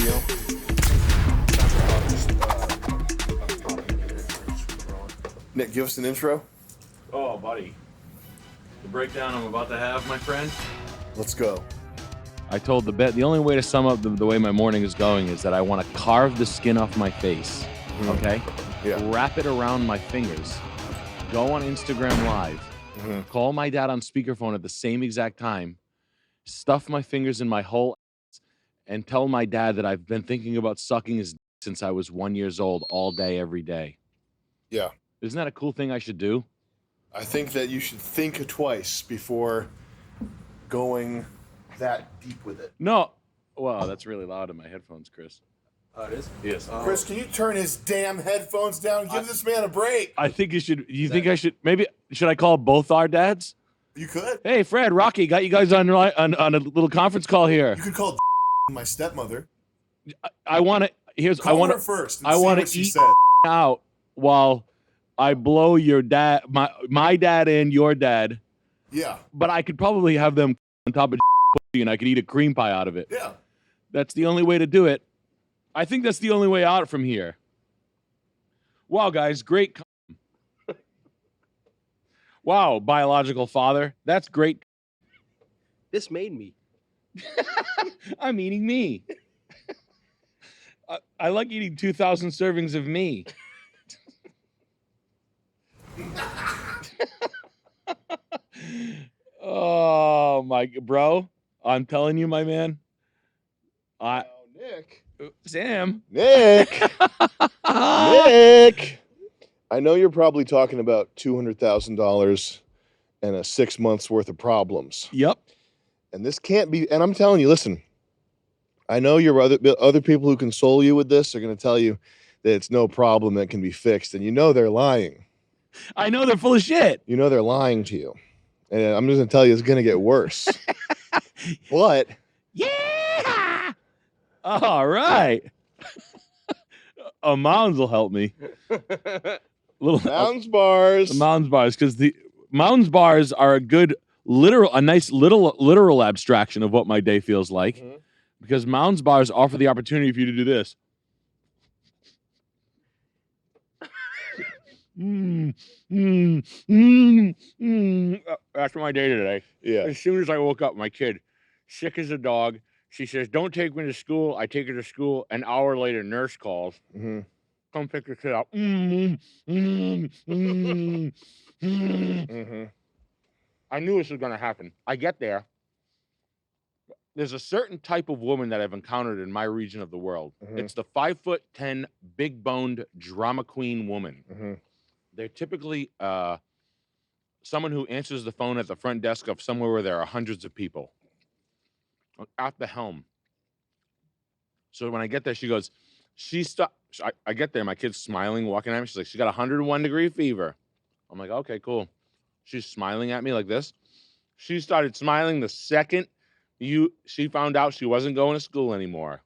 Theo. Nick, give us an intro. Oh, buddy. The breakdown I'm about to have, my friend. Let's go. I told the only way to sum up the way my morning is going is that I want to carve the skin off my face, okay? Yeah. Wrap it around my fingers, go on Instagram Live, call my dad on speakerphone at the same exact time, stuff my fingers in my whole ass, and tell my dad that I've been thinking about sucking his dick since I was 1 year old all day, every day. Yeah. Isn't that a cool thing I should do? I think that you should think twice before going that deep with it. No. Wow, that's really loud in my headphones, Chris. Oh, it is? Yes. Chris, can you turn his damn headphones down? Give this man a break. I think you should. You think I should? Maybe should I call both our dads? You could. Hey, Fred, Rocky, got you guys on a little conference call here. You could call my stepmother. I want to. Here's. Call I want her to. first. I want to eat out while I blow your dad, my dad, and your dad. Yeah. But I could probably have them on top of pussy, and I could eat a cream pie out of it. Yeah. That's the only way to do it. I think that's the only way out from here. Wow, guys, great. Wow, biological father, that's great. This made me. I'm eating me. I like eating 2,000 servings of me. Oh my, bro, I'm telling you, my man. Nick. Sam. Nick. Nick. I know you're probably talking about $200,000 and a 6 months worth of problems. Yep. And this can't be, and I'm telling you, listen, I know your other people who console you with this are going to tell you that it's no problem that can be fixed. And you know they're lying. I know they're full of shit. You know they're lying to you. And I'm just going to tell you it's going to get worse. But. Yeah. All right. Mounds will help me. Little Mounds bars. Mounds bars, because the Mounds bars are a nice literal abstraction of what my day feels like. Because Mounds bars offer the opportunity for you to do this. After my day today. Yeah. As soon as I woke up, my kid, sick as a dog. She says, "Don't take me to school." I take her to school. An hour later, nurse calls. Come pick your kid up. I knew this was going to happen. I get there. There's a certain type of woman that I've encountered in my region of the world. It's the 5'10", big-boned drama queen woman. They're typically someone who answers the phone at the front desk of somewhere where there are hundreds of people. At the helm. So when I get there, she goes, I get there, my kid's smiling, walking at me. She's like, she got 101-degree fever. I'm like, okay, cool. She's smiling at me like this. She started smiling the second she found out she wasn't going to school anymore.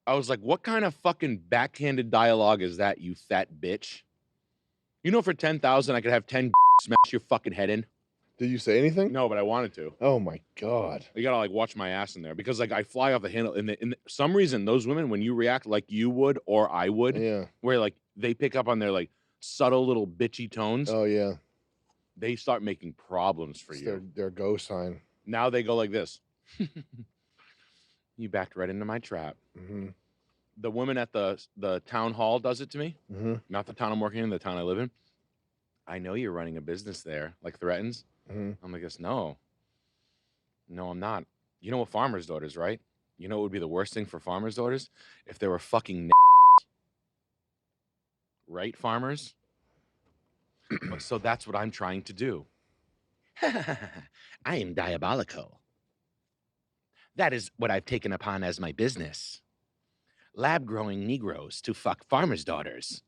I was like, what kind of fucking backhanded dialogue is that, you fat bitch? You know, for 10,000, I could have 10 smash your fucking head in. Did you say anything? No, but I wanted to. Oh my God. You gotta like watch my ass in there, because like I fly off the handle. In some reason, those women, when you react like you would or I would, Yeah. where like they pick up on their like subtle little bitchy tones, Oh yeah. they start making problems for It's you. their go sign. Now they go like this. You backed right into my trap. The woman at the town hall does it to me. Not the town I'm working in, the town I live in. I know you're running a business there, like threatens. I'm like, no, I'm not. You know what farmers' daughters, right? You know what would be the worst thing for farmers' daughters? If they were fucking right, farmers? So that's what I'm trying to do. I am diabolical. That is what I've taken upon as my business. Lab-growing Negroes to fuck farmers' daughters.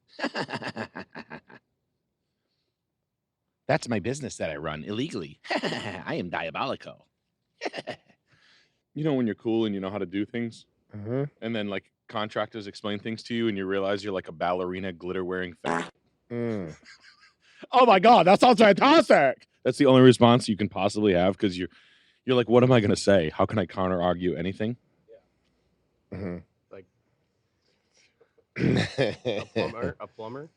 That's my business that I run illegally. I am diabolical. You know when you're cool and you know how to do things? And then like contractors explain things to you and you realize you're like a ballerina glitter-wearing fat. Oh my God, that sounds fantastic. That's the only response you can possibly have, because You're like, what am I gonna say? How can I counter argue anything? Mm-hmm. Like a a plumber.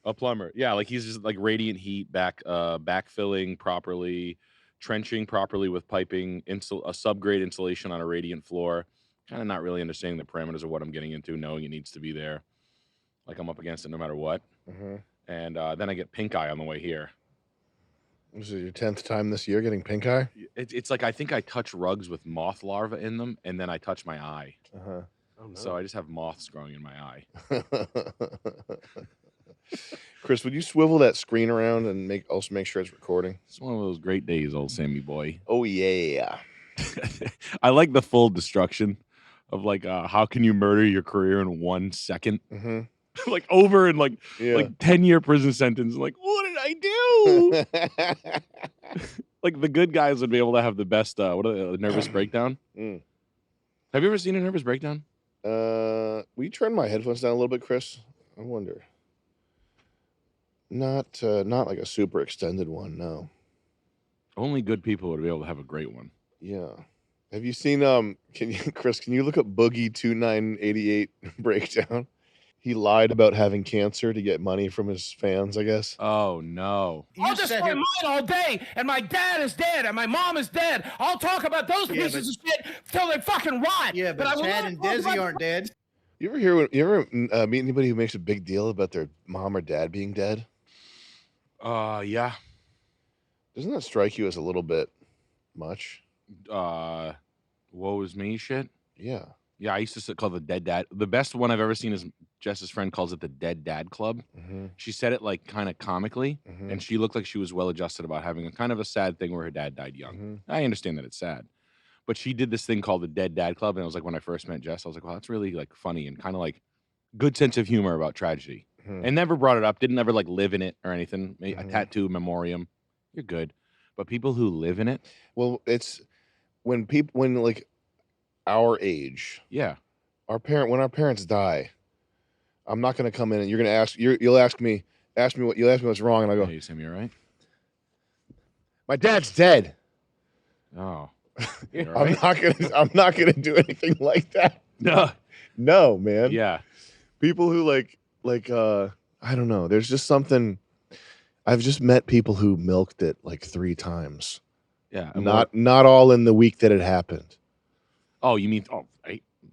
A plumber. Yeah, like he's just like radiant heat, backfilling properly, trenching properly with piping, a subgrade insulation on a radiant floor. Kind of not really understanding the parameters of what I'm getting into, knowing it needs to be there. Like I'm up against it no matter what. Mm-hmm. And then I get pink eye on the way here. This is your 10th time this year getting pink eye? It's like I think I touch rugs with moth larvae in them, and then I touch my eye. Uh-huh. Oh, no. So I just have moths growing in my eye. Chris, would you swivel that screen around and also make sure it's recording? It's one of those great days, old Sammy boy. Oh, yeah. I like the full destruction of like, how can you murder your career in 1 second? Mm-hmm. Like over and like Yeah. like 10-year prison sentence. Like, what did I do? Like the good guys would be able to have the best nervous breakdown. Mm. Have you ever seen a nervous breakdown? Will you turn my headphones down a little bit, Chris? I wonder. Not like a super extended one, no. Only good people would be able to have a great one. Yeah. Have you seen Chris, can you look up Boogie 2988 breakdown? He lied about having cancer to get money from his fans, I guess. Oh no. I'll destroy mine all day, and my dad is dead, and my mom is dead. I'll talk about those pieces of shit till they fucking rot. Yeah, but I will Chad not and talk Desi about- aren't dead. You ever meet anybody who makes a big deal about their mom or dad being dead? Yeah. Doesn't that strike you as a little bit much? Woe is me shit. Yeah. Yeah, I used to call the dead dad. The best one I've ever seen is Jess's friend calls it the dead dad club. Mm-hmm. She said it like kind of comically, Mm-hmm. and she looked like she was well adjusted about having a kind of a sad thing where her dad died young. Mm-hmm. I understand that it's sad, but she did this thing called the dead dad club, and it was like when I first met Jess, I was like, wow, that's really like funny and kind of like good sense of humor about tragedy. Mm-hmm. And never brought it up, didn't ever like live in it or anything. A Mhm. tattoo, memoriam, you're good. But people who live in it, Well, it's when like our age, yeah. when our parents die, I'm not going to come in and you'll ask me what's wrong, and I go, Hey, Sammy, you all right? my dad's dead. Oh, you all I'm right? not gonna do anything like that. No. No, man. Yeah. People who like I don't know. There's just something. I've just met people who milked it like 3 times. Yeah. and Not all in the week that it happened. Oh, you mean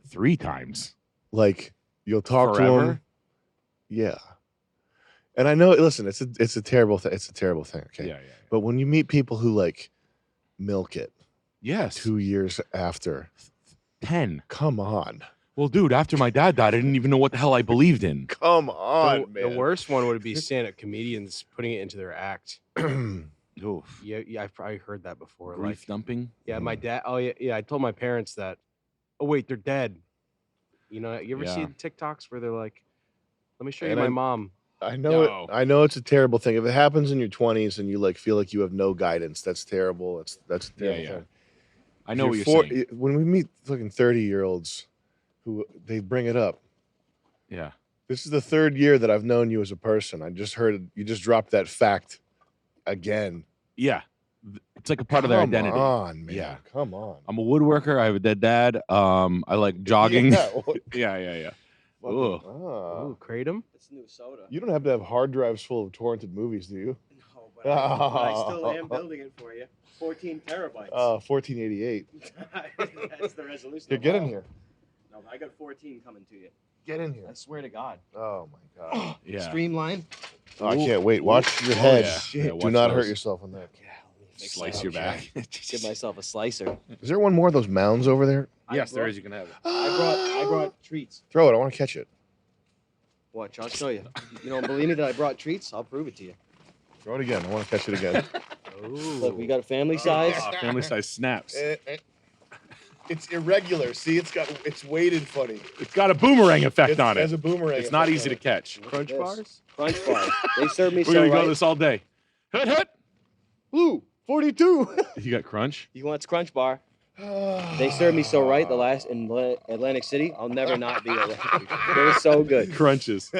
3 times? Like you'll talk to Forever? them. Yeah. And I know. Listen, it's a terrible thing. It's a terrible thing. Okay. Yeah. But when you meet people who like milk it Yes. 2 years after, 10. come on. Well, dude, after my dad died, I didn't even know what the hell I believed in. Come on, The worst one would be stand-up comedians putting it into their act. Oof. Yeah, I've probably heard that before. Grief Like, dumping. yeah, my dad. Oh yeah. I told my parents that. Oh wait, they're dead. You know, you ever see Yeah. the TikToks where they're like, "Let me show you And my I'm- mom." I know No. I know it's a terrible thing. If it happens in your 20s and you like feel like you have no guidance, that's terrible. That's a terrible Yeah. thing. I know If what you're you're four- saying. When we meet fucking 30-year-olds who they bring it up. Yeah. This is the 3rd year that I've known you as a person. I just heard you just dropped that fact again. Yeah. It's like a part of their identity. Come on, man. Yeah. Come on. I'm a woodworker. I have a dead dad. I like jogging. Yeah. Yeah. Fucking- Ugh. ah. Ooh, kratom. It's new soda. You don't have to have hard drives full of torrented movies, do you? No, but I still am building it for you. 14 terabytes. 1488. That's the resolution. Here, get in here. No, I got 14 coming to you. Get in here. I swear to God. Oh my god. Yeah. Streamline. Oh, I can't wait. Watch your Oh, head. yeah. Yeah, Do watch not hurt those. yourself on that. Slice your back. Give myself a slicer. Is there one more of those mounds over there? Yes, there is. You can have it. I brought treats. Throw it. I want to catch it. Watch, I'll show you. You don't believe me that I brought treats? I'll prove it to you. Throw it again. I want to catch it again. Look, we got a family size. Family size snaps. It's irregular. See, it's weighted funny. It's got a boomerang effect It on has it. a boomerang. It's not effect easy on to catch. Crunch This. bars. Crunch bars. They serve me We're so gonna right. go this all day. Hut hut. Blue 42. You got crunch? You want Crunch bar? They served me so right the last in Atlantic City. I'll never not be Atlantic. It was so good. Crunches.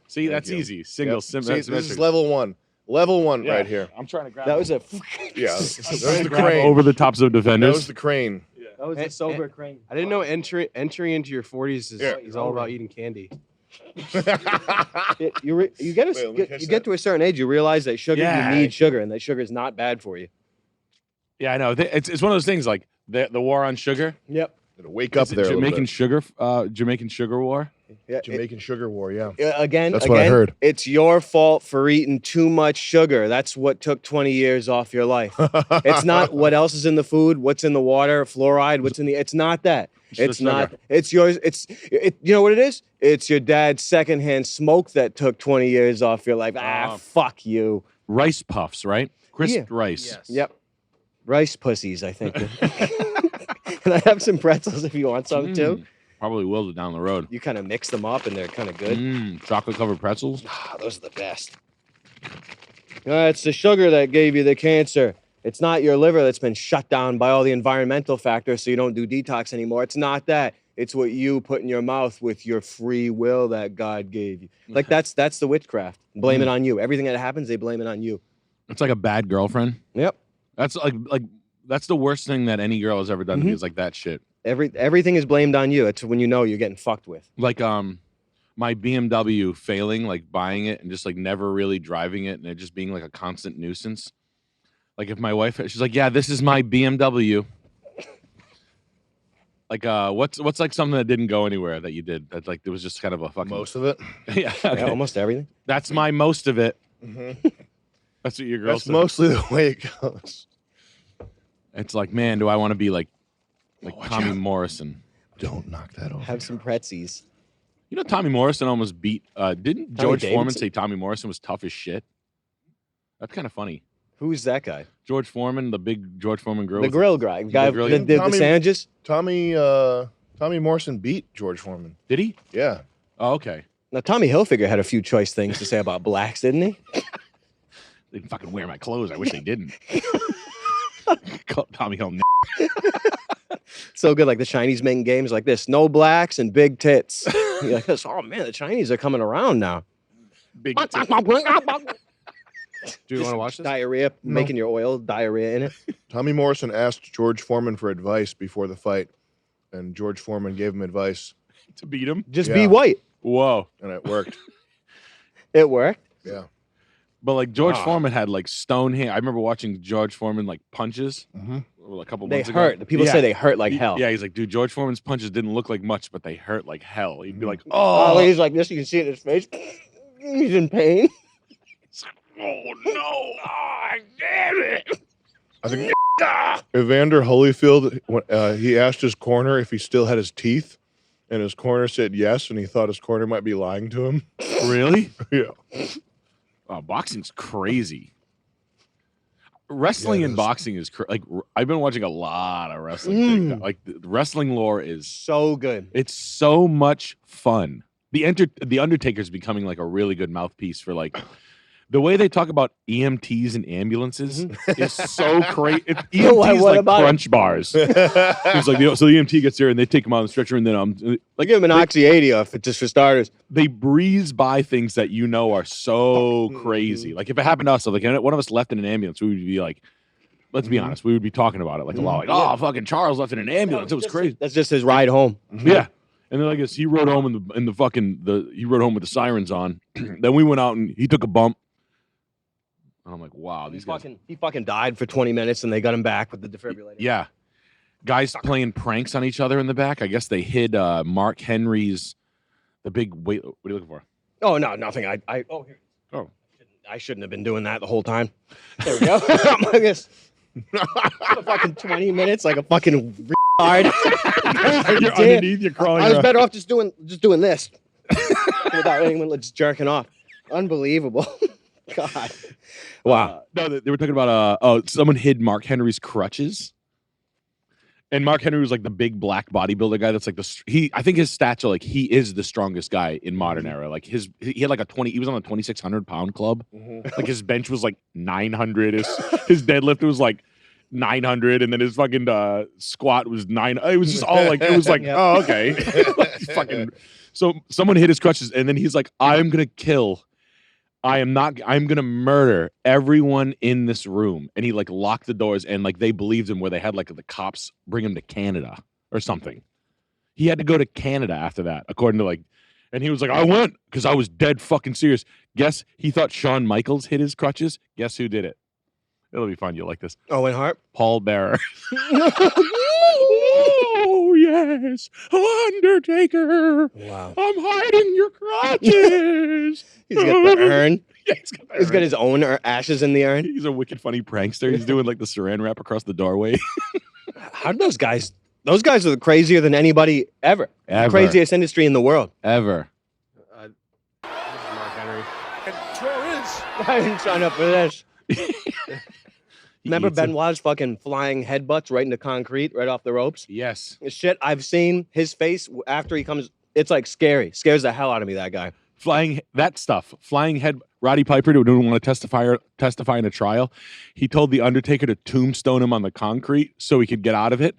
See, Thank that's you. easy. Single, Yep. See, symmetric. this is level 1. Level 1 Yeah. right here. I'm trying to grab. That was a. Yeah, I'm that was trying to the grab crane. over the tops of That defenders. was the crane. That was a sober crane. I didn't know entry into your 40s is all about eating candy. You get to a certain age, you realize that sugar, Yeah. you need sugar, and that sugar is not bad for you. Yeah, I know. It's one of those things like the war on sugar. Yep. Gotta wake up Is it there. Jamaican sugar. Jamaican sugar war. Yeah, Jamaican sugar war. Yeah. That's what I heard. It's your fault for eating too much sugar. That's what took 20 years off your life. It's not what else is in the food, what's in the water, fluoride, what's in the. It's not that. It's not. sugar. It's yours. You know what it is? It's your dad's secondhand smoke that took 20 years off your life. Fuck you. Rice puffs, right? Crisp Yeah. rice. Yes. Yep. Rice pussies, I think. Can I have some pretzels if you want some too? Probably will down the road. You kind of mix them up and they're kind of good. Chocolate covered pretzels. Those are the best. It's the sugar that gave you the cancer. It's not your liver that's been shut down by all the environmental factors so you don't do detox anymore. It's not that. It's what you put in your mouth with your free will that God gave you. Like that's the witchcraft. Blame it on you. Everything that happens, they blame it on you. It's like a bad girlfriend. Yep. That's like that's the worst thing that any girl has ever done to me is like that shit. Everything is blamed on you. It's when you know you're getting fucked with. Like my BMW failing, like buying it and just like never really driving it and it just being like a constant nuisance. Like if my wife, she's like, yeah, this is my BMW. Like what's like something that didn't go anywhere that you did that like it was just kind of a fucking Most of it. yeah, okay. Yeah, almost everything. That's my most of it. Mm-hmm. That's what your girl That's said. mostly the way it goes. It's like, man, do I want to be like Watch Tommy out. Morrison? Don't knock that over. Have some pretzies. You know, Tommy Morrison almost beat. Didn't George Foreman Davidson? say Tommy Morrison was tough as shit? That's kind of funny. Who's that guy? George Foreman, the big George Foreman grill. The grill guy. Guy grill that guy? did the Tommy- sandwiches. Tommy Morrison beat George Foreman. Did he? Yeah. Oh, okay. Now Tommy Hilfiger had a few choice things to say about blacks, didn't he? They didn't fucking wear my clothes. I wish they didn't. Tommy Hill. So good, like the Chinese making games like this: no blacks and big tits. You're like, oh man, the Chinese are coming around now. Big. Do you want to watch this? Diarrhea, making your oil diarrhea in it. Tommy Morrison asked George Foreman for advice before the fight, and George Foreman gave him advice, To beat him. Just Yeah. be white. Whoa. and it worked. It worked. Yeah. But like George Foreman had like stone hand. I remember watching George Foreman like punches a couple They months ago. hurt. The people say they hurt like hell. Yeah, he's like, dude, George Foreman's punches didn't look like much, but they hurt like hell. He'd be like, Oh, oh, he's like this. You can see it in his face. He's in pain. oh no, damn it. I think Evander Holyfield, he asked his corner if he still had his teeth, and his corner said yes, and he thought his corner might be lying to him. Really? Yeah. Oh, boxing's crazy. Wrestling Yeah, it and is. boxing is like I've been watching a lot of wrestling. TikTok. Like the wrestling lore is So good. it's so much fun. The Undertaker's becoming like a really good mouthpiece for like the way they talk about EMTs and ambulances is so crazy. EMTs what like about it? crunch bars. It's like so the EMT gets there and they take him on the stretcher and then Like give him an Oxy 80 off just for starters. they breeze by things that you know are so crazy. Like if it happened to us, like one of us left in an ambulance, we would be like, let's be honest, we would be talking about it like a lot. Like, oh, fucking Charles left in an ambulance. It was crazy. That's just his ride home. Yeah. And then I guess he rode home he rode home with the sirens on. Then we went out and he took a bump. And I'm like, wow, these guys. He fucking died for 20 minutes and they got him back with the defibrillator. Yeah. Guys playing pranks on each other in the back. I guess they hid Mark Henry's the big wait. What are you looking for? Oh no, nothing. Here. Oh. I shouldn't have been doing that the whole time. There we go. I guess. Fucking 20 minutes like a fucking retard. You're underneath, you're crawling I was around. better off just doing this without anyone just jerking off. Unbelievable. God. Wow. No, they were talking about someone hid Mark Henry's crutches. And Mark Henry was like the big black bodybuilder guy. That's like I think his stats are like he is the strongest guy in modern era. Like he had like he was on the 2,600 pound club. Like his bench was like 900. His deadlift was like 900, and then his fucking squat was 9. It was just all like it was like oh okay. Like, fucking. So someone hit his crutches, and then he's like, I'm gonna kill I'm gonna murder everyone in this room. And he like locked the doors and like they believed him where they had like the cops bring him to Canada or something. He had to go to Canada after that, according to like, and he was like, I went because I was dead fucking serious. Guess he thought Shawn Michaels hit his crutches. Guess who did it? It'll be fun. You'll like this. Owen Hart. Paul Bearer. Oh, yes. Undertaker. Wow. I'm hiding your crotches. He's got the urn. Yeah, He's got his own ashes in the urn. He's a wicked funny prankster. He's doing like the saran wrap across the doorway. How do those guys? Those guys are crazier than anybody ever. Ever. Craziest industry in the world. Ever. This is Mark Henry. I didn't sign up for this. Remember eats it. Benoit's fucking flying headbutts right into concrete, right off the ropes? Yes. Shit, I've seen his face after he comes. It's like scary. Scares the hell out of me, that guy. Flying head. Roddy Piper didn't want to testify in a trial. He told the Undertaker to tombstone him on the concrete so he could get out of it.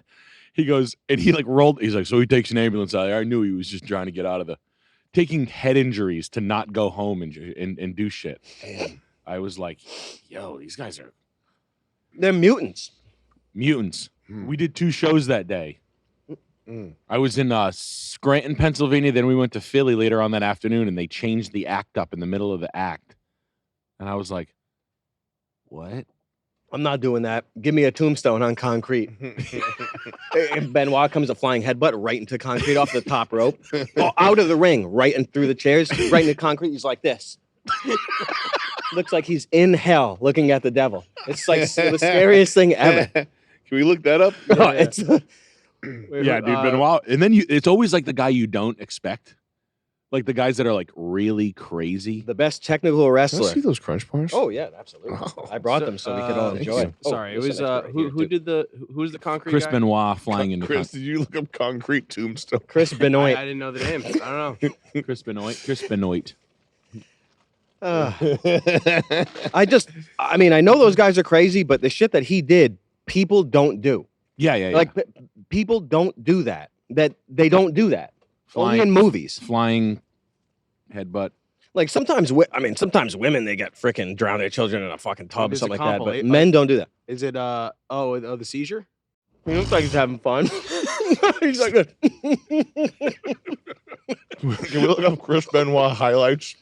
He goes, and he like rolled. He's like, so he takes an ambulance out there. I knew he was just trying to get out of taking head injuries to not go home and do shit. Damn. I was like, yo, these guys are They're mutants. mutants. We did 2 shows that day. I was in Scranton, Pennsylvania. Then we went to Philly later on that afternoon, and they changed the act up in the middle of the act. And I was like, what? I'm not doing that. Give me a tombstone on concrete. And Benoit comes a flying headbutt right into concrete off the top rope. Oh, out of the ring, right and through the chairs, right into concrete. He's like this. Looks like he's in hell looking at the devil. It's like the scariest thing ever. Can we look that up? Oh, it's Yeah, dude, Benoit. And then it's always like the guy you don't expect. Like the guys that are like really crazy. the best technical Can I wrestler. see those crunch bars? Oh yeah, absolutely. Oh. I brought them so we could all thank enjoy. you. Oh, Sorry, it there's was an expert right here, who too. who's the concrete Chris guy? Benoit flying into Chris, did you look up concrete tombstone? Chris I Benoit. didn't know the name. I don't know. Chris Benoit. I mean, I know those guys are crazy, but the shit that he did, people don't do. Yeah. Like people don't do that. That they don't do that. Only in movies. Flying headbutt. Like sometimes, sometimes women they get freaking drown their children in a fucking tub or There's a something like that. But compilation. men don't do that. Is it the seizure? He looks like he's having fun. He's like, Can we look up Chris Benoit highlights?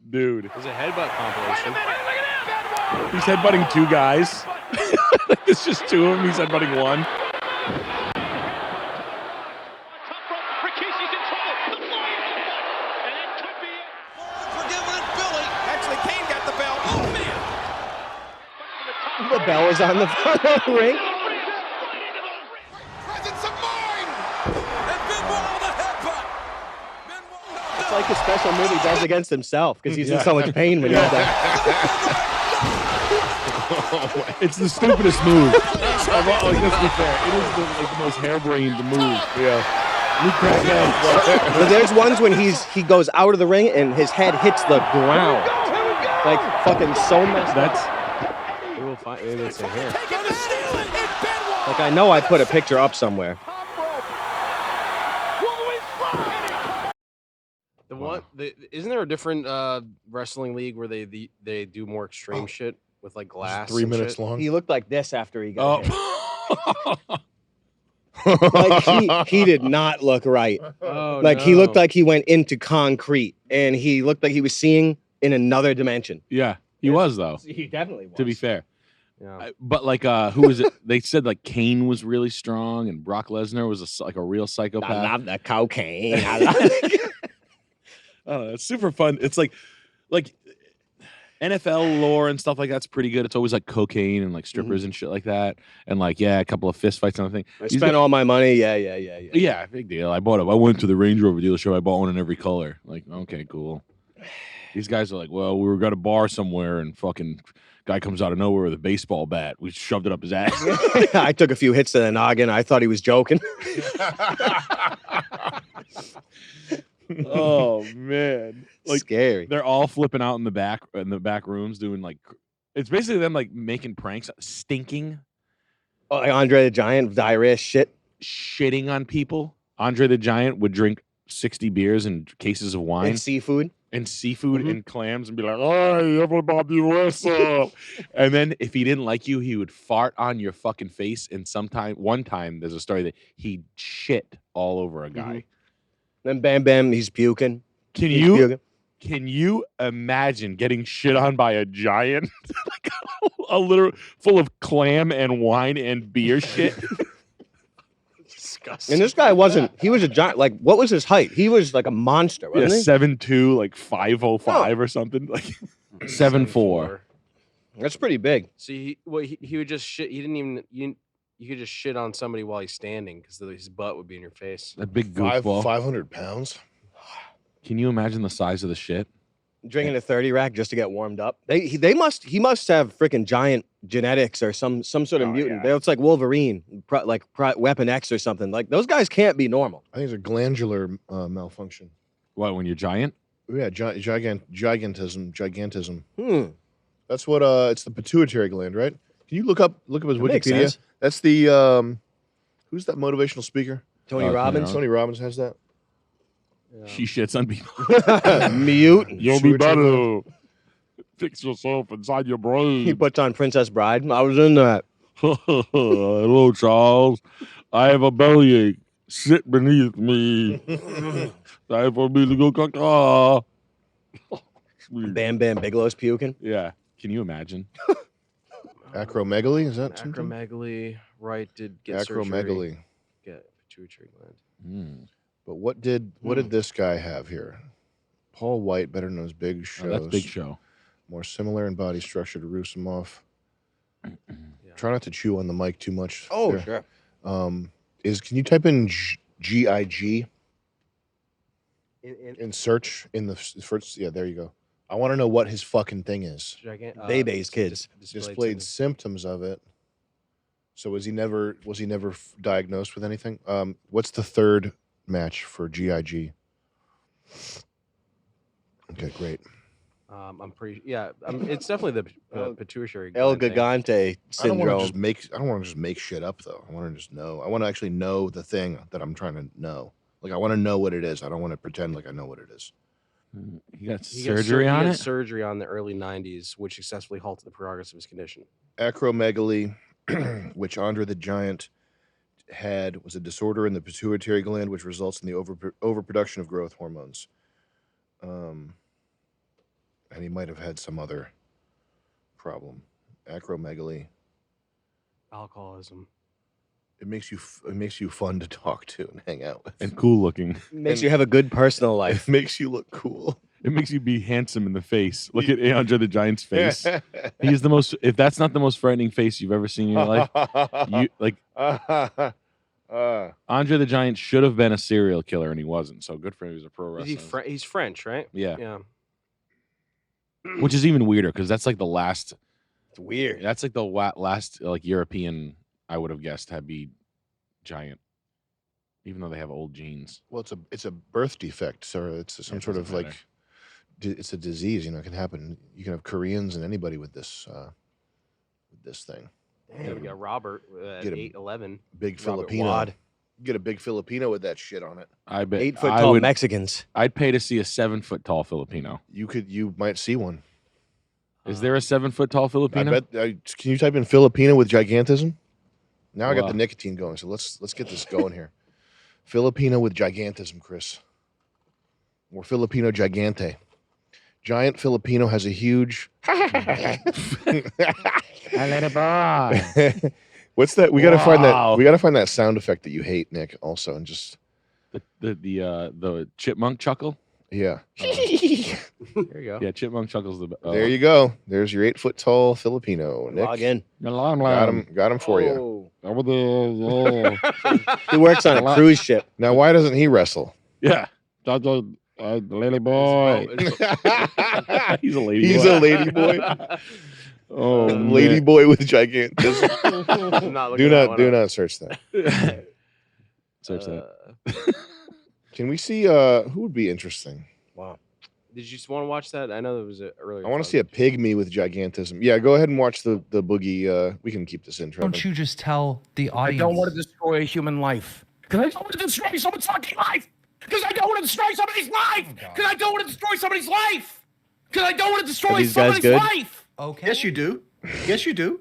Dude. It's a headbutt compilation. He's headbutting 2 guys. It's just 2 of them. He's headbutting 1. the bell is on the front of the ring. It's like a special move he does against himself because he's in so much pain when he does that. It's the stupidest move. Let's be fair. It is the most harebrained move. Yeah. But there's ones when he goes out of the ring and his head hits the ground. Like fucking so messed up. Maybe we'll find. Maybe it's in here. Like I know I put a picture up somewhere. Isn't there a different wrestling league where they do more extreme shit with like glass? 3 and minutes shit? long. He looked like this after he got hit. Oh. Like he did not look right. Oh, Like he looked no. like he went into concrete and he looked like he was seeing in another dimension. Yeah, he was though. He definitely was. To be fair. Yeah. But like, who was it? They said like Kane was really strong, and Brock Lesnar was like a real I psychopath. love the cocaine. Oh, it's super fun. It's like NFL lore and stuff like that's pretty good. It's always like cocaine and like strippers and shit like that, and like a couple of fist fights and everything. I spent all my money. Yeah. Yeah, big deal. I went to the Range Rover dealership. I bought one in every color. Like, okay, cool. These guys are like, well, we were at a bar somewhere, and fucking guy comes out of nowhere with a baseball bat. We shoved it up his ass. I took a few hits to the noggin. I thought he was joking. Oh man, like Scary. they're all flipping out in the back rooms doing like it's basically them like making pranks, stinking, Oh, like Andre the Giant, diarrhea shit. shitting on people. Andre the Giant would drink 60 beers and cases of wine And seafood. and seafood and clams and be like, "Hey, everybody, listen!" And then if he didn't like you, he would fart on your fucking face. And one time, there's a story that he shit all over a guy. Then bam, bam, he's puking. Can you imagine getting shit on by a giant? Like a literal full of clam and wine and beer shit. Disgusting. And this guy he was a giant. Like, what was his height? He was like a monster, wasn't he? 7'2", like 505 or something. Like 7'4". That's pretty big. See, he would just shit. He didn't even, you could just shit on somebody while he's standing because his butt would be in your face. That big goofball. 500 pounds. Can you imagine the size of the shit? Drinking a 30 rack just to get warmed up. He must have freaking giant genetics or some sort of mutant. Yeah. It's like Wolverine, Weapon X or something. Like those guys can't be normal. I think it's a glandular malfunction. What, when you're giant? Yeah, gigantism. That's what it's the pituitary gland, right? Can you look up his Wikipedia? That's the who's that motivational speaker? Tony Robbins. Tony Robbins has that. She shits on people. Mutant. You'll be better. Fix yourself inside your brain. He puts on Princess Bride. I was in that. Hello, Charles. I have a bellyache. Sit beneath me. Time for me to go caca. Bam Bam Bigelow's puking. Yeah. Can you imagine? Acromegaly, is that something? Acromegaly, right? Did get Acromegaly. surgery. Get pituitary gland. But what did this guy have here? Paul White, better known as Big Show. That's Big Show. More similar in body structure to Rusimov. Try not to chew on the mic too much. Oh, there. sure. Can you type in GIG in search in the first? Yeah, there you go. I want to know what his fucking thing is. Bebe's kids displayed symptoms of it. So was he never diagnosed with anything? What's the third match for GIG? Okay, great. I'm pretty. Yeah, it's definitely the pituitary. El Gigante syndrome. I don't want to just make shit up though. I want to just know. I want to actually know the thing that I'm trying to know. Like I want to know what it is. I don't want to pretend like I know what it is. He got surgery on it. Surgery on the early '90s, which successfully halted the progress of his condition. Acromegaly, which Andre the Giant had, was a disorder in the pituitary gland, which results in the overproduction of growth hormones. And he might have had some other problem. Acromegaly. Alcoholism. It makes you fun to talk to and hang out with. And cool looking. Makes you have a good personal life. It makes you look cool. It makes you be handsome in the face. Look at Andre the Giant's face. He's the most. If that's not the most frightening face you've ever seen in your life, you like. Andre the Giant should have been a serial killer, and he wasn't. So good for him. He was a pro wrestler. He's French, right? Yeah. Yeah. Which is even weirder because that's like the last. It's weird. That's like the last like European I would have guessed had be giant, even though they have old genes. Well, it's a birth defect, so it's some sort of like. It's a disease, it can happen. You can have Koreans and anybody with this thing. Yeah, we got Robert at 8'11". Big Robert Filipino. Wad. Get a big Filipino with that shit on it. I bet 8 foot tall Mexicans. I'd pay to see a 7 foot tall Filipino. You might see one. Is there a 7 foot tall Filipino? I bet. Can you type in Filipino with gigantism? Now I got the nicotine going, so let's get this going here. Filipino with gigantism, Chris. Or Filipino gigante. Giant Filipino has a huge. What's that? We gotta find that. We gotta find that sound effect that you hate, Nick. Also, and just the chipmunk chuckle. Yeah. There you go. Yeah, chipmunk chuckles the. There you go. There's your 8 foot tall Filipino. Nick. Log in. Got him for you. Over there. He works on a cruise ship. Now, why doesn't he wrestle? Yeah. The lady boy. He's a lady boy. He's a lady boy. Oh, lady boy with gigantism. Do not search that. Search that. Can we see who would be interesting? Wow. Did you just want to watch that? I know there was earlier. I want to see a pygmy with gigantism. Yeah, go ahead and watch the boogie. We can keep this intro. Don't you just tell the audience? I don't want to destroy a human life. Because I don't want to destroy someone's fucking life. Because I don't want to destroy somebody's life. Because I don't want to destroy somebody's life. Because I don't want to destroy these guys somebody's good? life. Okay. Yes, you do. Yes, you do.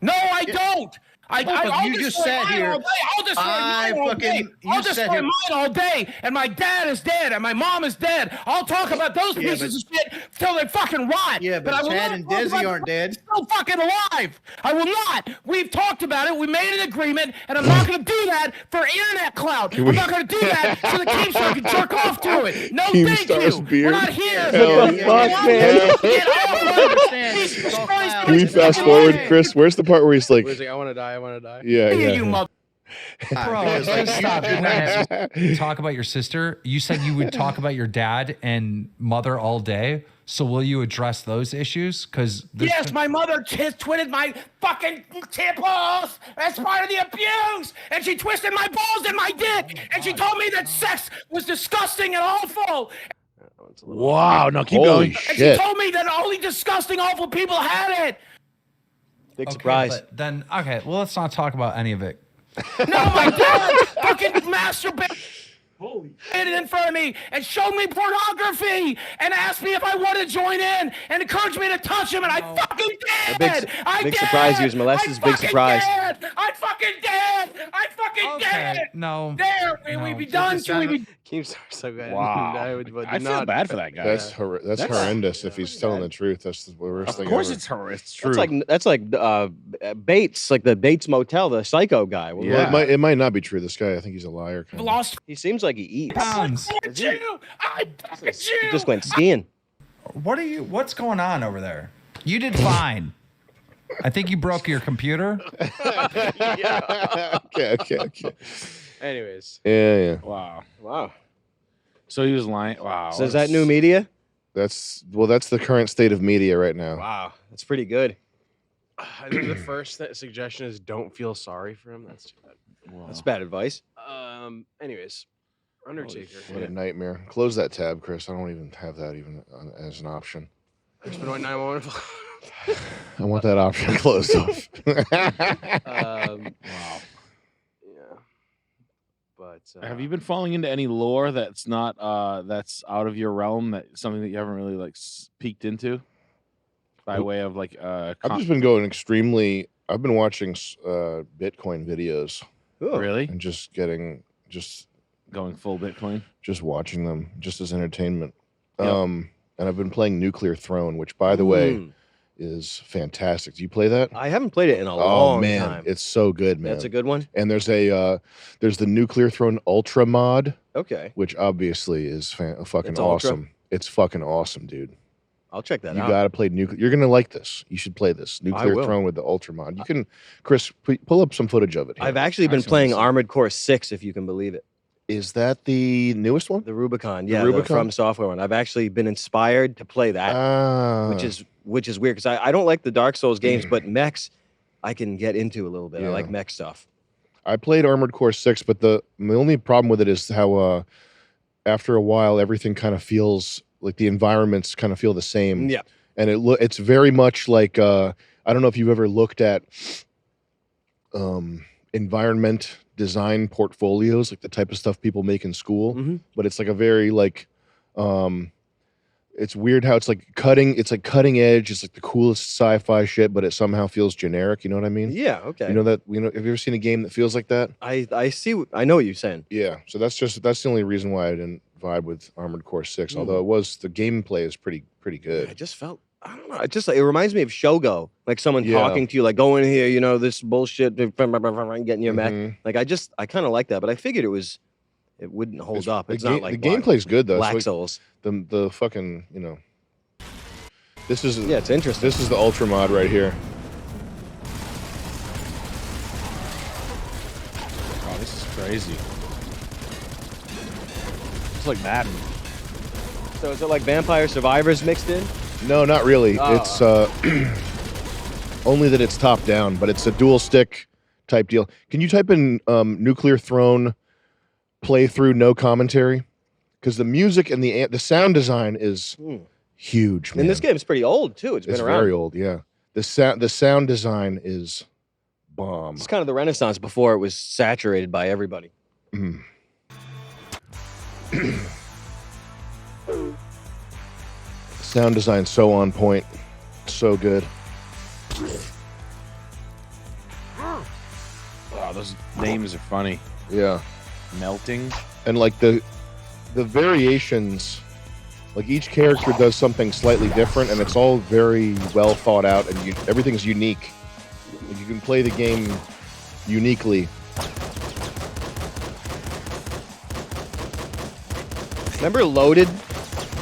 No, I don't. I'll you just destroy sat mine here. all day. I'll destroy mine all day. You I'll sat destroy here. mine all day. And my dad is dead. And my mom is dead. I'll talk about those pieces of shit till they fucking rot. Yeah, but I will Chad not and talk Desi about aren't dead. Still fucking alive. I will not. We've talked about it. We made an agreement, and I'm not going to do that for internet clout. I'm not going to do that so the Keemstar can jerk off to it. No, thank Keemstar's you. beard. We're not here. Hell yeah. Fuck, man. Get off I understand. This is all clout. Can we fast forward, Chris? Where's the part where he's like, Where he's like, I want to die, I want to die. yeah, yeah. You mother. Bro, Because, like, just you stop. did not have Talk about your sister. You said you would talk about your dad and mother all day. So will you address those issues? Because Yes, my mother twisted my fucking temples as part of the abuse, and she twisted my balls and my dick, and she told me that sex was disgusting and awful, Wow, no, keep Holy going. and she shit. told me that only disgusting, awful people had it. Big surprise. But then okay, well let's not talk about any of it. No, my dad fucking masturbated in front of me and showed me pornography and asked me if I wanted to join in and encouraged me to touch him, and I fucking did. Big surprise, he was molested. Big surprise. I fucking did. I fucking did. No. There, we be done. Can we be? Keemstar so good. Wow. I feel bad for that guy. That's horrendous. If he's telling the truth, that's the worst Of thing. course, ever. it's true. That's like Bates, like the Bates Motel, the psycho guy. Well, Yeah. it might not be true. This guy, I think he's a liar. Kind of. Lost He seems like he eats. Pounds. you. I fucking He you. just went skiing. What's going on over there? You did fine. I think you broke your computer. Okay. Anyways, Yeah. Wow. Wow. So he was lying. Wow. So is that new media? That's the current state of media right now. Wow. That's pretty good. I think the first suggestion is don't feel sorry for him. That's too bad. That's bad advice. Anyways, Undertaker. What a nightmare. Close that tab, Chris. I don't even have that as an option. It's been 911. I want that option closed off. Wow. Yeah. But Have you been falling into any lore that's not that's out of your realm, that something that you haven't really like peeked into by way of like I've just been going extremely. I've been watching Bitcoin videos really and just going full Bitcoin? just watching them just as entertainment. Yep. And I've been playing Nuclear Throne, which, by the way, is fantastic. Do you play that? I haven't played it in a long man, time. it's so good, man. That's a good one. And there's the Nuclear Throne Ultra mod, Okay. which obviously is fucking It's ultra? awesome. It's fucking awesome, dude. I'll check that You out. gotta play Nuclear. You're gonna like this. You should play this Nuclear will. Throne with the Ultra mod. You can, Chris, pull up some footage of it. Here. I've actually been playing Armored Core 6, if you can believe it. Is that the newest one? The Rubicon, The yeah, the Rubicon? From Software one. I've actually been inspired to play that, Ah, which is weird because I don't like the Dark Souls games, but mechs I can get into a little bit. I Yeah. like mech stuff. I played Armored Core 6, but the only problem with it is how after a while everything kind of feels like the environments kind of feel the same. Yeah. And it's very much like I don't know if you've ever looked at environment design portfolios, like the type of stuff people make in school, Mhm. but it's like a very like it's weird how it's like cutting edge. It's like the coolest sci-fi shit, but it somehow feels generic. You know what I mean? Yeah. Okay. You know that? Have you ever seen a game that feels like that? I see. I know what you're saying. Yeah. So that's the only reason why I didn't vibe with Armored Core 6. Although the gameplay is pretty good. I just felt. I don't know. It reminds me of Shogo, like someone Yeah. talking to you, like go in here, you know, this bullshit, getting your mech. Mhm. Like I kind of like that, but I figured it wouldn't hold up. It's not like the gameplay's good though. Black It's like Souls. the fucking This is Yeah, it's interesting. This is the Ultra mod right here. Oh, this is crazy. It's like Madden. So is it like Vampire Survivors mixed in? No, not really. Oh. It's only that it's top down, but it's a dual stick type deal. Can you type in Nuclear Throne playthrough no commentary? Because the music and the sound design is huge. Man. And this game's pretty old too. It's been around. very old. Yeah, the sound design is bomb. It's kind of the Renaissance before it was saturated by everybody. Sound design so on point, so good. Wow, those names are funny. Yeah, Melting. and like the variations, like each character does something slightly different, and it's all very well thought out, and everything's unique. Like you can play the game uniquely. Remember Loaded?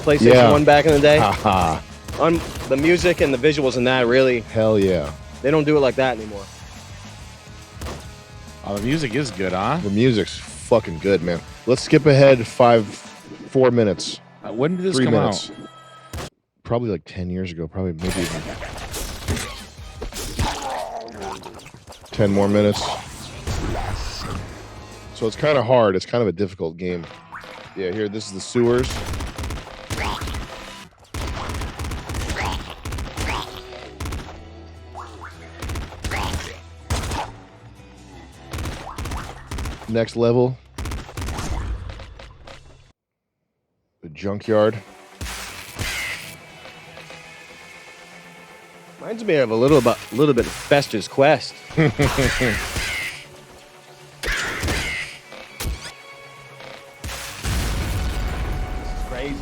PlayStation 1 back in the day? Haha. On the music and the visuals and that really, Hell yeah. they don't do it like that anymore. Oh, the music is good, huh? The music's fucking good, man. Let's skip ahead 4 minutes. When did this 3 come minutes. out? Probably like 10 years ago. Probably maybe even 10 more minutes. So it's kind of hard. It's kind of a difficult game. Yeah, here, this is the sewers. Next level. The junkyard. Reminds me of a little bit of Fester's Quest. Crazy.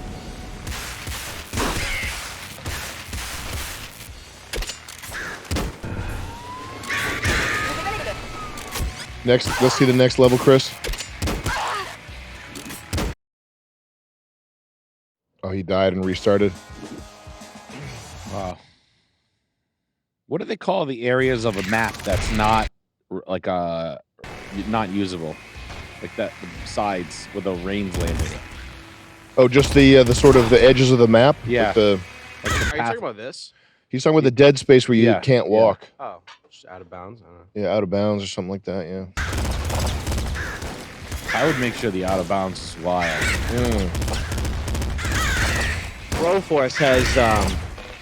Next, let's see the next level, Chris. Oh, he died and restarted. Wow. What do they call the areas of a map that's not like not usable? Like that, the sides where the rains landed. Oh, just the sort of the edges of the map. Yeah. Like the, Like the Are you path. talking about this? he's talking about the dead space where you Yeah, can't yeah. walk. Oh, just out of bounds. I don't know. Yeah, out of bounds or something like that. Yeah. I would make sure the out of bounds is wild. Broforce has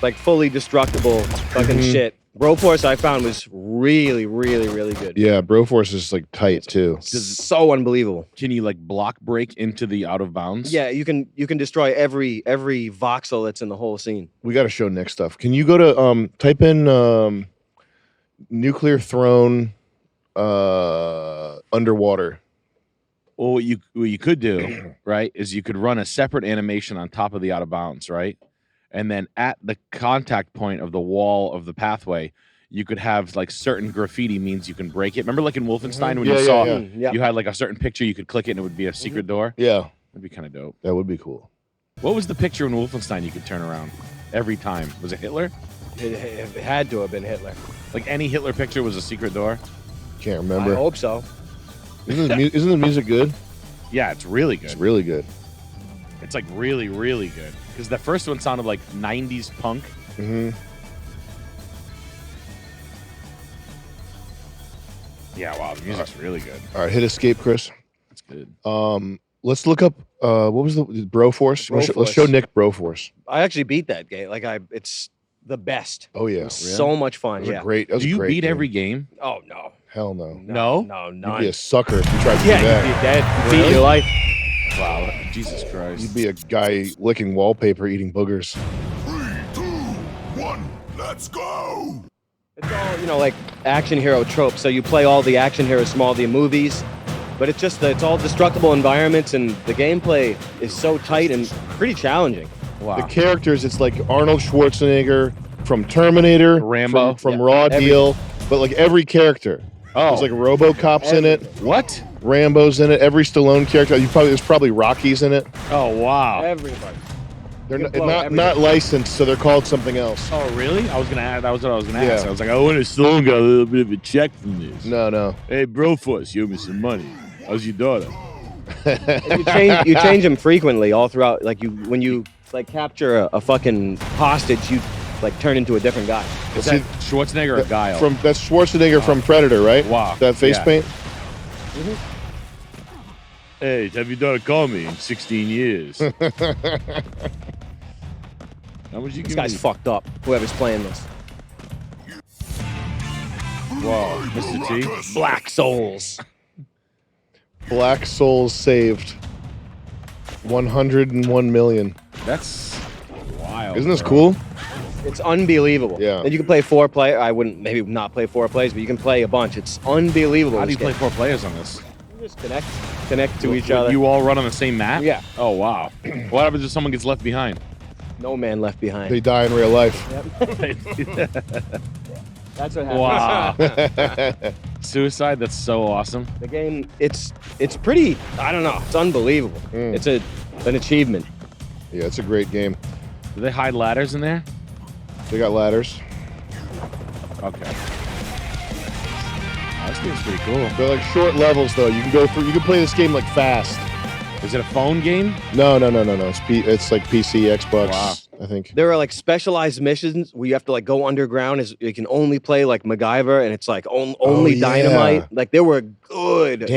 like fully destructible fucking shit. Broforce I found was really, really, really good. Yeah, Broforce is like tight too. So unbelievable. Can you like block break into the out of bounds? Yeah, you can destroy every voxel that's in the whole scene. We got to show Nick stuff. Can you go to type in nuclear throne underwater? Well, what you could do, right, is you could run a separate animation on top of the out of bounds, right? And then at the contact point of the wall of the pathway, you could have like certain graffiti means you can break it. Remember like in Wolfenstein when Yeah, you yeah, saw yeah. you had like a certain picture, you could click it and it would be a secret door? Yeah, That'd be kind of dope. that would be cool. What was the picture in Wolfenstein you could turn around every time? Was it Hitler? It had to have been Hitler. Like any Hitler picture was a secret door? Can't I remember. hope so. Isn't the music good? Yeah, it's really good. It's really good. It's like really, really good. Because the first one sounded like 90s punk. Mm-hmm. Yeah, wow, the music's really good. All right, hit escape, Chris. That's good. Let's look up what was the Broforce? Let's show Nick Broforce. I actually beat that game. Like it's the best. Oh yeah, It was so much fun. that was Yeah. a great. That was Do a you great beat game. every game? Oh no. Hell no. No? No, You'd none. be a sucker if you tried to do Yeah, that. you'd be dead. Really? Beat your life. Wow, Jesus Christ. You'd be a guy licking wallpaper, eating boogers. 3, 2, 1, let's go! It's all, like action hero tropes. So you play all the action heroes from all the movies, but it's all destructible environments, and the gameplay is so tight and pretty challenging. Wow. The characters, it's like Arnold Schwarzenegger from Terminator, Rambo. from Raw Deal, but like every character. Oh, There's like RoboCop's in it, what? Rambo's in it, every Stallone character. There's probably Rocky's in it. Oh, wow. Everybody. They're You not, can blow not licensed, so they're called something else. Oh, really? I was going to add, that was what I was going to Yeah. ask. I was like, I want to still got a little bit of a check from this. No. Hey, Broforce, you owe me some money. How's your daughter? And you change them frequently all throughout. Like when you like capture a fucking hostage, you like turn into a different guy. Is that Schwarzenegger or Guile? That's Schwarzenegger from Predator, right? Wow. That face Yeah. paint. Hey, have your daughter called me in 16 years? How much you This give guy's me? fucked up. Whoever's playing this. Whoa, Mr. T? Black Souls. Black Souls saved. 101 million. That's wild. Isn't this bro. cool? It's unbelievable. Yeah. And you can play 4 player. I wouldn't maybe not play 4 players, but you can play a bunch. It's unbelievable. How do this you play game. 4 players on this? You just connect to each Would other. You all run on the same map? Yeah. Oh wow. What happens if someone gets left behind? No man left behind. They die in real life. That's what happens. Wow. Suicide. That's so awesome. The game, it's pretty. I don't know. It's unbelievable. It's an achievement. Yeah, it's a great game. Do they hide ladders in there? They got ladders. Okay. Oh, this game's pretty cool. They're like short levels though. You can go through. You can play this game like fast. Is it a phone game? No. It's like PC, Xbox. Wow. I think. There are like specialized missions where you have to like go underground. You can only play like MacGyver, and it's like only yeah. dynamite. Like there were good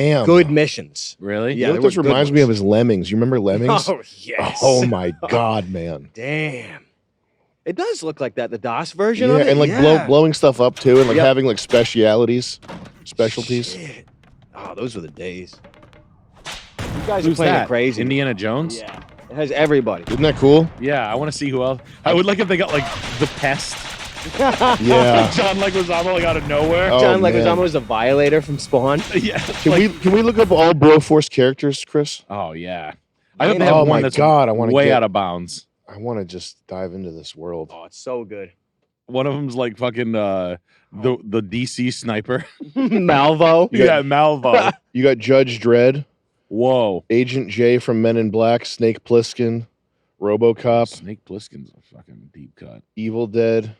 missions. Really? Yeah, You know there what this were good reminds me of ones. is Lemmings. You remember Lemmings? Oh yes. Oh my god, man. Damn. It does look like that. The DOS version Yeah, of it. and like yeah. blowing stuff up too, and like Yep. having like specialities. Shit. Oh, those were the days. You guys are Who's playing that? it crazy. Indiana Jones? Yeah. It has everybody. Isn't that cool? Yeah, I want to see who else. I would like if they got like the pest. Yeah. John Leguizamo like out of nowhere. Oh, John man. Leguizamo was a violator from Spawn. Yeah. Can we look up all Broforce characters, Chris? Oh yeah. I hope they have Oh one my that's god, I want to way get, out of bounds. I want to just dive into this world. Oh, it's so good. One of them's like fucking the DC sniper. Malvo. Yeah, Malvo. You got Judge Dredd, Whoa. Agent J from Men in Black, Snake Plissken, RoboCop, Snake Plissken's a fucking deep cut. Evil Dead,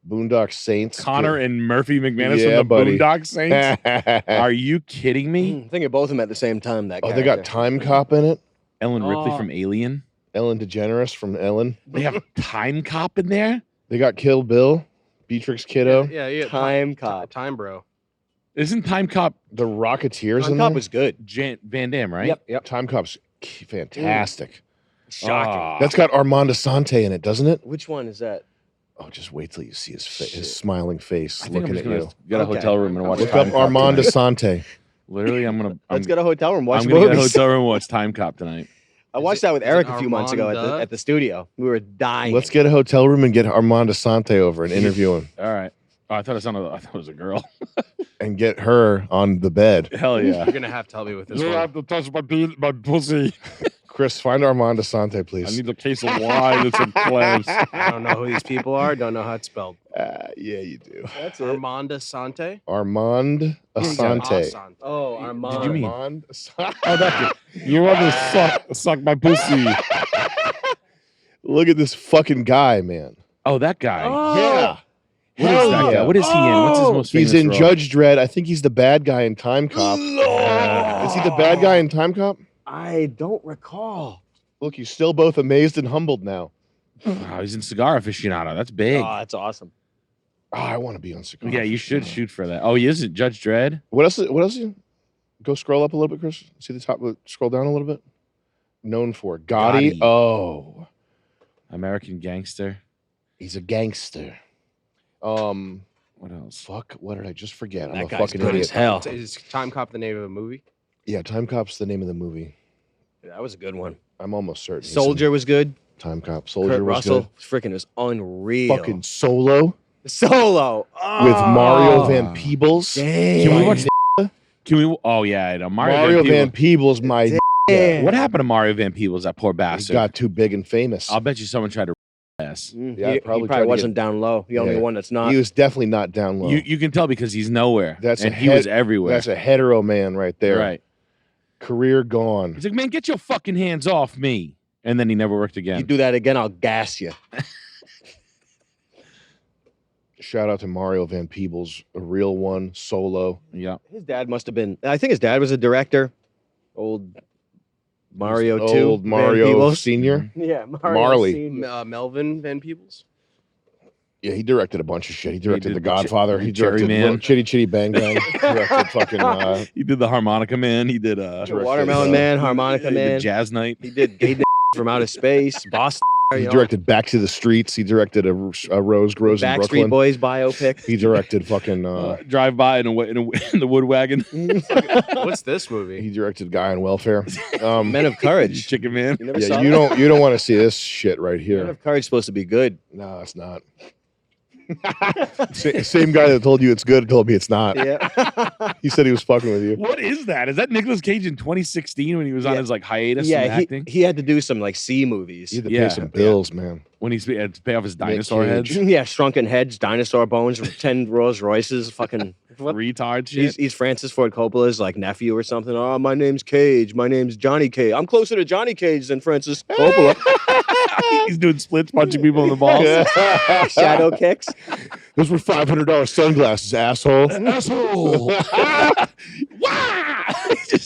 Boondock Saints. Connor and Murphy McManus Yeah, from the buddy. Boondock Saints. Are you kidding me? I think of both of them at the same time. That Oh, they got character. Time Cop in it. Ellen Ripley Oh. from Alien. Ellen DeGeneres from Ellen. They have Time Cop in there. They got Kill Bill, Beatrix Kiddo, Yeah. Time Cop. Time bro. Isn't Time Cop the Rocketeers Time in Cop there. was good. Van Damme, right? Yep. Time Cop's fantastic. Shocking. Ah. That's got Armando Sante in it, doesn't it? Which one is that? Oh, just wait till you see his Shit. his smiling face I think I'm looking just at gonna you. get a Okay. hotel room and watch Look Time up Cop Armando tonight. Sante. Literally, I'm gonna. Let's get a hotel room. Watch I'm gonna get a movies. hotel room and watch Time Cop tonight. I Is watched it- that with is it Eric a few months ago Armanda? at the studio. We were dying. Let's get a hotel room and get Armando Sante over and interview him All right. Oh, I thought it was a girl. and get her on the bed. Hell yeah. You're gonna have to help me with this one. to touch my pussy. Chris, find Armando Sante, please. a case of wine and some clams. I don't know who these people are. Don't know how it's spelled. Yeah, you do. That's it. Armanda Sante. Armand Asante. Asante. Oh, Armand. Did you mean? Armand Asante. Oh, that's it. You want to suck my pussy? Look at this fucking guy, man. Oh, that guy. Yeah. What is Hell that yeah. guy? What is he in? What's his most famous He's in role? Judge Dredd. I think he's the bad guy in Time Cop. Is he the bad guy in Time Cop? I don't recall. Look, you're still both amazed and humbled now. Oh, he's in Cigar Aficionado. That's big. Oh, that's awesome. Oh, I want to be on Cigar. Yeah, you should shoot for that. Oh, he is it Judge Dredd? What else? What else? Go scroll up a little bit, Chris. See the top. Scroll down a little bit. Known for Gotti. Gotti. Oh, American Gangster. he's a gangster. What else? Fuck. What did I just forget? I'm That a guy's fucking good idiot. as hell. Is Time Cop the name of a movie? Yeah, Time Cop's the name of the movie. That was a good one. I'm almost certain. he's in Soldier was good. Time Cop. Soldier Kurt was Russell, freaking was unreal. good. Fucking Solo Solo with Mario Oh. Van Peebles. Damn. Can we watch? Can we? Oh yeah, I know. Mario Van Peebles, my Damn. What happened to Mario Van Peebles? That poor he bastard. got too big and famous. I'll bet you someone tried to ass. Yeah, he probably tried probably to wasn't down low. The only Yeah. one that's not. He was definitely not down low. You can tell because he's nowhere. That's and a he was head- everywhere. That's a hetero man right there. Right. Career gone. He's like, man, get your fucking hands off me. And then he never worked again. You do that again, I'll gas you. Shout out to Mario Van Peebles, a real one, Solo. Yeah. His dad must have been. I think his dad was a director. Old Mario 2. Old Van Mario Peebles. Senior. Yeah, Marley. Senior. Melvin Van Peebles. Yeah, he directed a bunch of shit. He directed did The the Godfather. the He Cherry directed Man. Chitty Chitty Bang Bang. He directed fucking. He did the Harmonica Man. He did Directed, Watermelon Man, Harmonica he did Man. Jazz Night. He did Gay from Outer Space, Boss He directed Back to the Streets. He directed a Rose Grows in Brooklyn. Backstreet Boys biopic. He directed fucking. Drive by in the wood wagon. What's this movie? He directed Guy on Welfare. Men of Courage. Chicken Man. You never Yeah, saw you that? don't want to see this shit right Men here. of Courage is supposed to be good. No, it's not. Same guy that told you it's good told me it's not. Yeah. He said he was fucking with you. What is that? Is that Nicolas Cage in 2016 when he was on Yeah. his like hiatus from Yeah, acting? he had to do some like C movies. He had to Yeah. pay some bills, man. When he had to pay off his dinosaur Cage. heads, Yeah, shrunken heads, dinosaur bones, 10 Rolls Royces, fucking. What? retard shit. He's Francis Ford Coppola's like nephew or something. Oh, my name's Cage. My name's Johnny Cage. I'm closer to Johnny Cage than Francis Coppola. He's doing splits, punching people in the balls. Shadow kicks. Those were $500 sunglasses, asshole. Asshole!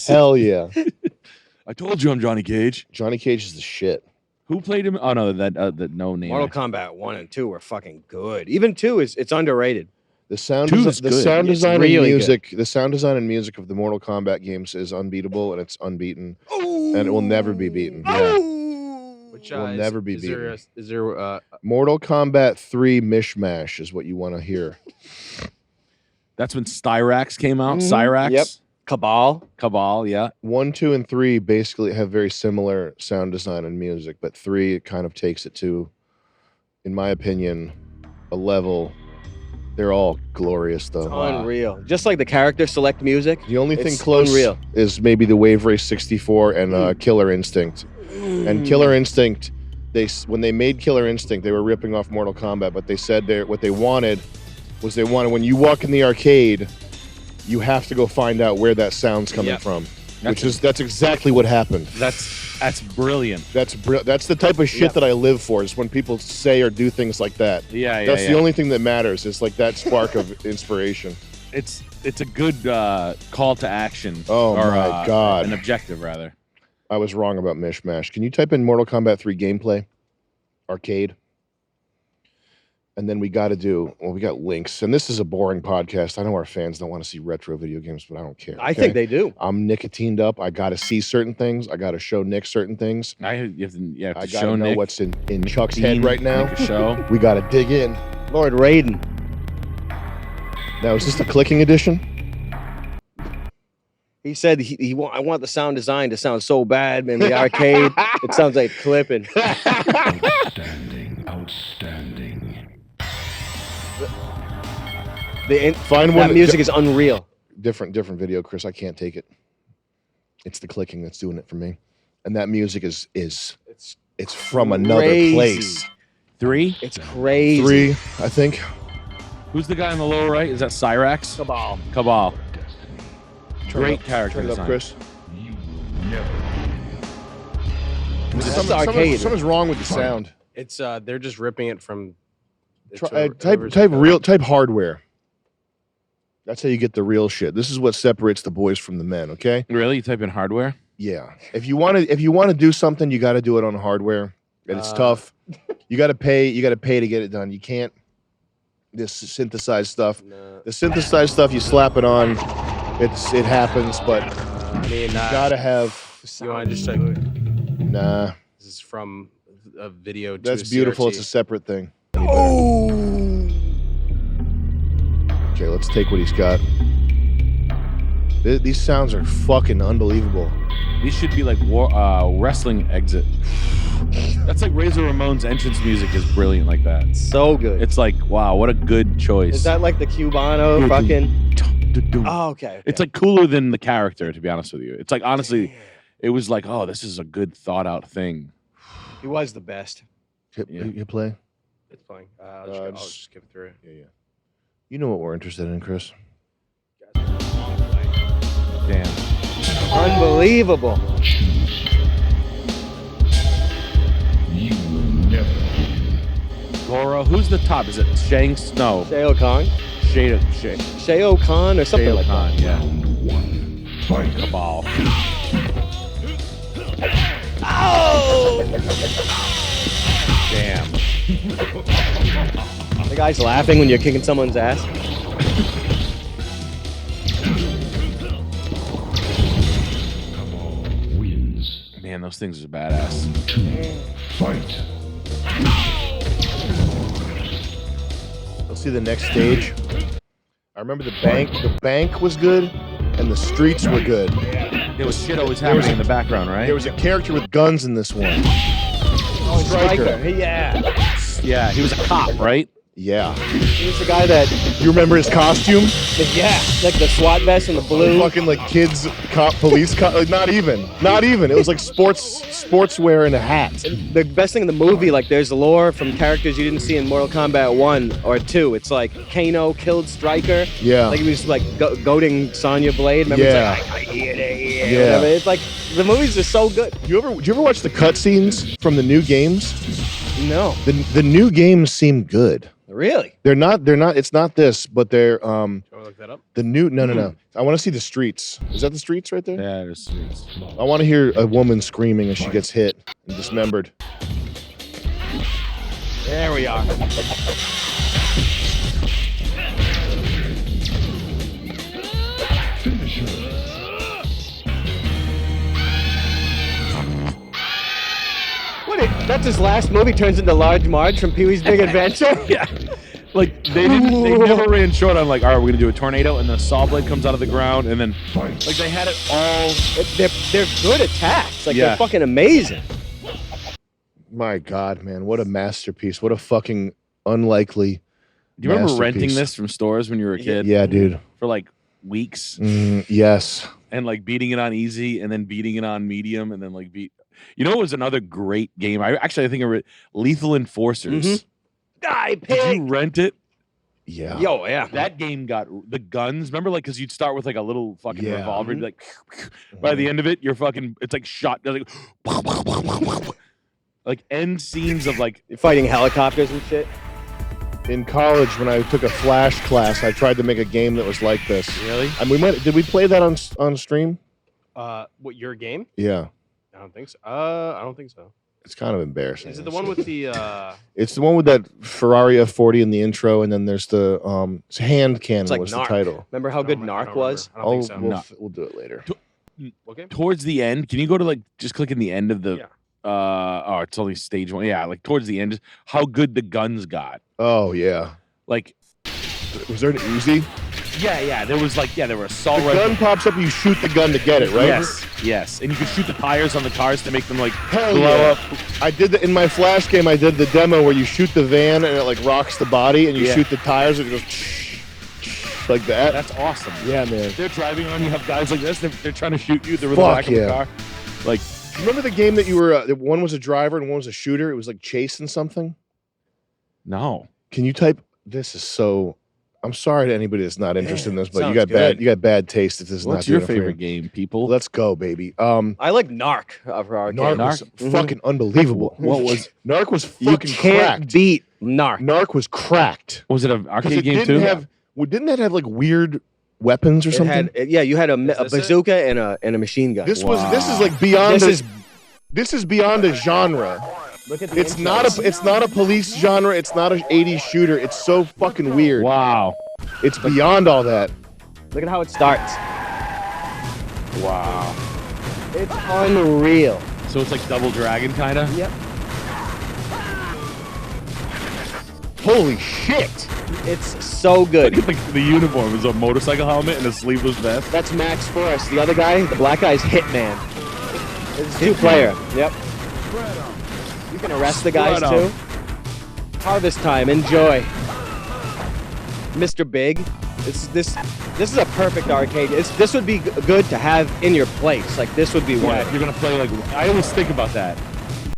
Hell yeah. I told you I'm Johnny Cage. Johnny Cage is the shit. Who played him? Oh no, that no name. Mortal Kombat 1 and 2 were fucking good. Even 2 it's underrated. The sound, Two is the good. sound It's design and really music, the sound design and music of the Mortal Kombat games is unbeatable and it's unbeaten, and it will never be beaten. Yeah. Which Will never be beaten. Is there Mortal Kombat 3 Mishmash is what you want to hear. That's when Styrax came out. Mhm. Cyrax. Yep. Cabal. Yeah. 1, 2, and 3 basically have very similar sound design and music, but 3 kind of takes it to, in my opinion, a level. They're all glorious though. Unreal. Just like the character select music. The only thing It's close unreal. is maybe the Wave Race 64 and Killer Instinct. And Killer Instinct, when they made Killer Instinct, they were ripping off Mortal Kombat, but they said what they wanted was when you walk in the arcade, you have to go find out where that sound's coming Yep. from. That's exactly what happened. That's brilliant. That's the type of shit Yep. that I live for, is when people say or do things like that. Yeah, That's the only thing that matters. It's like that spark of inspiration. It's a good call to action. Oh my God. An objective rather. I was wrong about Mishmash. Can you type in Mortal Kombat 3 gameplay? Arcade. And then we got links. And this is a boring podcast. I know our fans don't want to see retro video games, but I don't care. I think they do. I'm nicotined up. I got to see certain things. I got to show Nick certain things. You have to I show got to know Nick what's in Chuck's head right now. Make a show. We got to dig in. Lord Raiden. Now, is this the clicking edition? He said I want the sound design to sound so bad in the arcade. It sounds like clipping. Outstanding. Find one That music is unreal. different video, Chris. I can't take it. It's the clicking that's doing it for me. And that music is it's from another crazy. place. 3. It's crazy. 3, I think. Who's the guy on the lower right? Is that Cyrax? Cabal. Great character Turn it up, design. Chris. That's arcade. Something's wrong with the sound. it's they're just ripping it from Type hardware. That's how you get the real shit. This is what separates the boys from the men, okay? Really? You type in hardware? Yeah. If you want to do something, you got to do it on hardware. And it's tough. You got to pay to get it done. You can't this synthesized stuff. No. The synthesized stuff, you slap it on, it happens, but I mean, you got to have you want to just like nah. this is from a video. To That's a beautiful. CRT. It's a separate thing. Oh. Okay, let's take what he's got. These sounds are fucking unbelievable. These should be like wrestling exit. That's like Razor Ramon's entrance music is brilliant like that. So good. It's like, wow, what a good choice. Is that like the Cubano fucking? Oh, okay. It's like cooler than the character, to be honest with you. It's like, honestly, it was like, oh, this is a good thought out thing. He was the best. You play? It's fine. I'll just skip through it. Yeah. You know what we're interested in, Chris. Damn. Unbelievable. Goro, who's the top? Is it Shanks? No. Shao Kahn? Shao Kahn or something like that. Yeah. Fight. Cabal. Oh! Damn. The guy's laughing when you're kicking someone's ass. Wins. Man, those things are badass. 2. Fight. Let's see the next stage. I remember the bank. The bank was good, and the streets were good. There was shit always happening in the background, right? There was a character with guns in this one. Oh, Striker. Yeah. Yeah, he was a cop, right? Yeah. He was the guy that, You remember his costume? yeah, like the SWAT vest and the blue. Fucking like kids cop, police cop. Like not even. It was like sportswear and a hat. The best thing in the movie, like there's lore from characters you didn't see in Mortal Kombat 1 or 2. It's like Kano killed Stryker. Yeah. Like he was like goading Sonya Blade. Remember? Yeah. It's like, I hear it. Yeah. Whatever. It's like, the movies are so good. Do you ever watch the cutscenes from the new games? No. The new games seem good. Really? They're not. It's not this, but they're Can I look that up? the new. No. I want to see the streets. Is that the streets right there? Yeah, there's streets. I want to hear a woman screaming as she gets hit and dismembered. There we are. That's his last movie turns into Large Marge from Pee-wee's Big Adventure. Yeah. Like they never ran short on like, all right, we're gonna do a tornado, and the saw blade comes out of the ground, and then like they had it all. They're good attacks. Like Yeah. they're fucking amazing. My God, man, what a masterpiece! What a fucking unlikely. Do you remember renting masterpiece. this from stores when you were a kid? Yeah, dude. For like weeks, Yes. and like beating it on easy, and then beating it on medium, and then like beat. You know, it was another great game. I think I read Lethal Enforcers. Mhm. Die Did pig. you rent it? Yeah. Yo, yeah. That game got the guns. Remember, like, because you'd start with like a little fucking Yeah. revolver, and be like, by the end of it, you're fucking. It's like shot. Like, like end scenes of like. Fighting helicopters and shit. In college, when I took a Flash class, I tried to make a game that was like this. Really? And did we play that on stream? What, your game? Yeah. I don't think so. I don't think so. It's kind of embarrassing. Is it the one with the It's the one with that Ferrari F40 in the intro, and then there's the hand cannon It's like was Narc. the title. Remember how good Narc was? I don't think so. We'll do it later. Okay. Towards the end, can you go to like just click in the end of the? Yeah. Oh, it's only stage 1. Yeah, like towards the end, just how good the guns got. Oh yeah. Like, Was there an Uzi? yeah, there was like, there were assault The rifles. gun pops up, you shoot the gun to get it, right? Yes, and you could shoot the tires on the cars to make them like Hell blow yeah. up. I did in my Flash game. I did the demo where you shoot the van and it like rocks the body, and you Yeah. shoot the tires and it goes like that. That's awesome. Yeah, man. They're driving on. You have guys like this. They're trying to shoot you. They're in the Fuck back of yeah. the car. Like, Remember the game that you were? One was a driver and one was a shooter. It was like chasing something. no. Can you type? This is so. I'm sorry to anybody that's not interested in this, but you sounds got good. bad taste if this is not What's your doing it for favorite you. game, people? Let's go, baby. I like Narc for arcade. Narc was Narc? fucking unbelievable. What was? Narc was You fucking can't cracked. beat Narc. Narc was cracked. Was it an 'Cause arcade it game didn't too? have. Didn't that have like weird weapons or It something? had, yeah, you had a this it? bazooka and a machine gun. This is like beyond. This This is beyond a genre. Look at the It's not a police genre. It's not an 80s shooter. It's so fucking weird. Wow. It's beyond all that. Look at how it starts. Wow. It's unreal. So it's like Double Dragon kind of. Yep. Holy shit! It's so good. Like the uniform is a motorcycle helmet and a sleeveless vest. That's Max Forrest. The other guy, the black guy, is Hitman. It's two-player. Yep. You can arrest the guys Spread 'em. too. Harvest time. Enjoy. Mr. Big. This is a perfect arcade. This would be good to have in your place. Like this would be one. Yeah, you're gonna play like. I always think about that.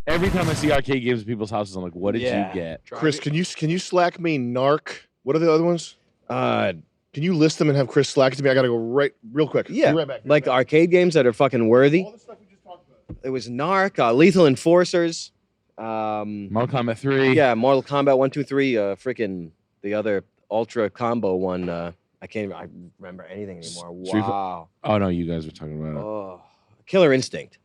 Every time I see arcade games at people's houses, I'm like, what did Yeah. you get? Chris, can you slack me Narc? What are the other ones? Can you list them and have Chris slack it to me? I gotta go real quick. Yeah, Be right back. like arcade games that are fucking worthy. All the stuff we just talked about. It was Narc, Lethal Enforcers. Mortal Kombat 3. Yeah, Mortal Kombat 1, 2, 3. Freaking the other Ultra Combo one. I can't even remember anything anymore. Street Fi- Wow. Oh no, you guys were talking about it. Oh, Killer Instinct.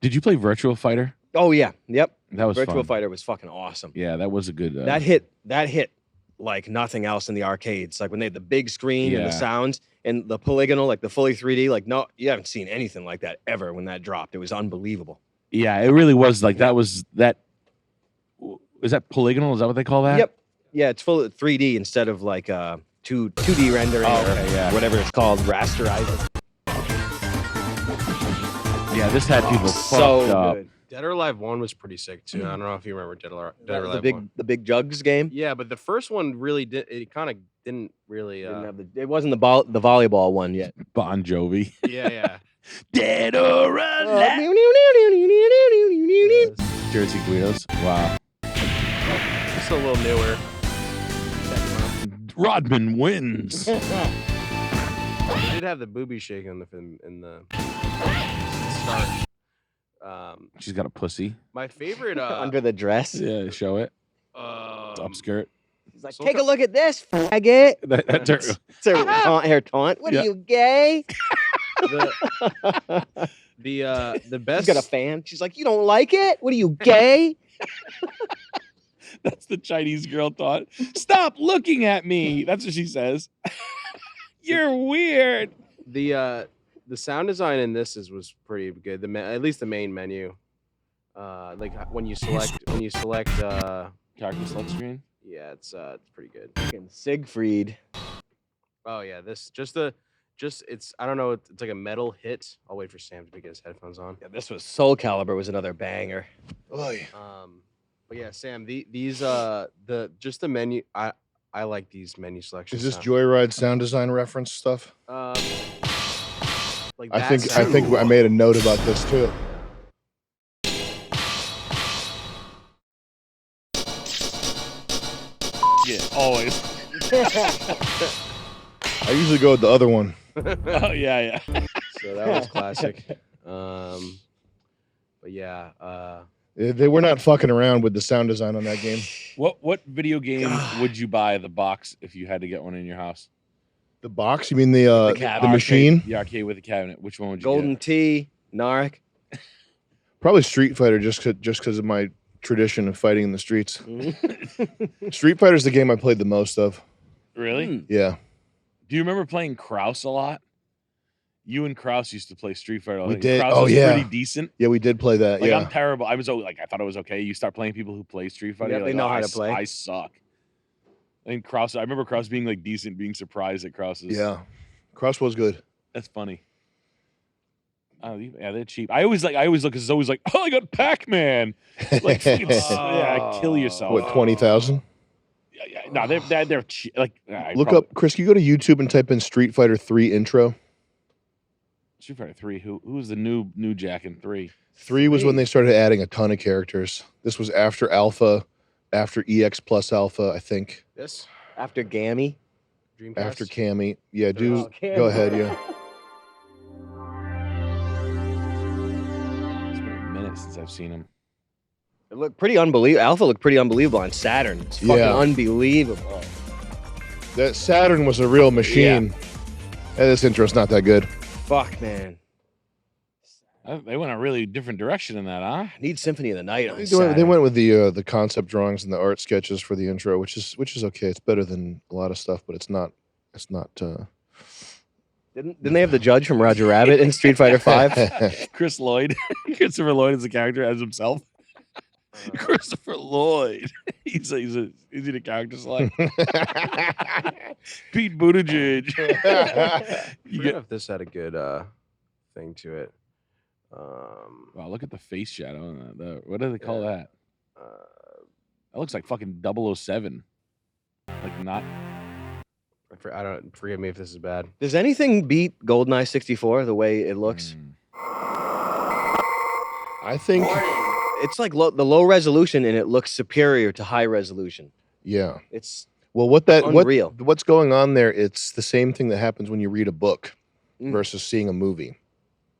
Did you play Virtual Fighter? Oh yeah, yep. That was Virtual fun. Fighter was fucking awesome. Yeah, that was a good. That hit like nothing else in the arcades. Like when they had the big screen and the Yeah. sounds and the polygonal, like the fully 3D. Like no, you haven't seen anything like that ever when that dropped. It was unbelievable. Yeah, it really was like that. Was that? Is that polygonal? Is that what they call that? Yep. Yeah, it's full of 3D instead of like 2D rendering or whatever it's called, rasterizing. Yeah, this had people So fucked up. good. Dead or Alive 1 was pretty sick too. I don't know if you remember Dead or Alive 1. The big jugs game. Yeah, but the first one really did. It kind of didn't really. Didn't have it wasn't the volleyball one yet. Bon Jovi. Yeah. Dead or alive. Jersey Guidos. Wow. It's a little newer. Rodman wins. They did have the booby shake in the start. She's got a pussy. My favorite Under the dress. Yeah, show it. Upskirt. He's like, take a look at this, faggot. That's her. It's her taunt. What are you, gay? the best. She's got a fan. She's like, you don't like it? What are you, gay? That's the Chinese girl thought. Stop looking at me. That's what she says. You're weird. The sound design in this was pretty good. At least the main menu. Like when you select Character select screen. Yeah, it's pretty good. Fucking Siegfried. Oh yeah, it's I don't know, it's like a metal hit. I'll wait for Sam to get his headphones on. Yeah, this was Soul Calibur was another banger. Oy. But yeah, Sam, these just the menu. I like these menu selections. Is this Joyride sound design reference stuff? Like I think I made a note about this too. Yeah, always. I usually go with the other one. Oh yeah. So that was classic. But yeah. They were not fucking around with the sound design on that game. What video game would you buy the box if you had to get one in your house? The box? You mean the machine? The arcade with the cabinet. Which one would you Golden get? Tee, Narc. Probably Street Fighter, just because of my tradition of fighting in the streets. Street Fighter's the game I played the most of. Really? Yeah. Do you remember playing Kraus a lot? You and Kraus used to play Street Fighter. We did. Kraus Oh, was yeah. pretty decent. Yeah, we did play that. Like, yeah. I'm terrible. I thought it was okay. You start playing people who play Street Fighter. Yeah, you're they like, know "Oh, how I to play." I suck. And Kraus, I remember Kraus being like decent, being surprised at Kraus's. Yeah. Cross was good. That's funny. Oh, yeah, they're cheap. I always look, because it's always like, oh, I got Pac-Man. Like, yeah, kill yourself. What, 20,000? Yeah. No, they're cheap. Like, Look up, Chris, can you go to YouTube and type in Street Fighter 3 intro? Street Fighter 3. Who was the new Jack in 3? 3 was when they started adding a ton of characters. This was after Alpha, after EX plus Alpha, I think. This After Gammy. Dreamcast. After Cammy. Yeah, do Oh, Cammy. go ahead, yeah. It's been a minute since I've seen him. It looked pretty unbelievable. Alpha looked pretty unbelievable on Saturn. It's fucking Yeah. unbelievable. That Saturn was a real machine. Yeah, this intro's not that good. Fuck, man. They went a really different direction in that, huh? I need Symphony of the Night on They Saturn. went with the concept drawings and the art sketches for the intro, which is okay. It's better than a lot of stuff, but it's not. Didn't they have the judge from Roger Rabbit in Street Fighter 5? Chris Lloyd. Christopher Lloyd is the character as himself. Christopher Lloyd. Is he the character select? Pete Buttigieg. I forget if this had a good thing to it. Wow, look at the face shadow on that. What do they call that? That looks like fucking 007. Like not. I don't forgive me if this is bad. Does anything beat GoldenEye 64 the way it looks? I think. It's like the low resolution and it looks superior to high resolution. Yeah. It's Well, unreal. what's going on there? It's the same thing that happens when you read a book Mm. versus seeing a movie.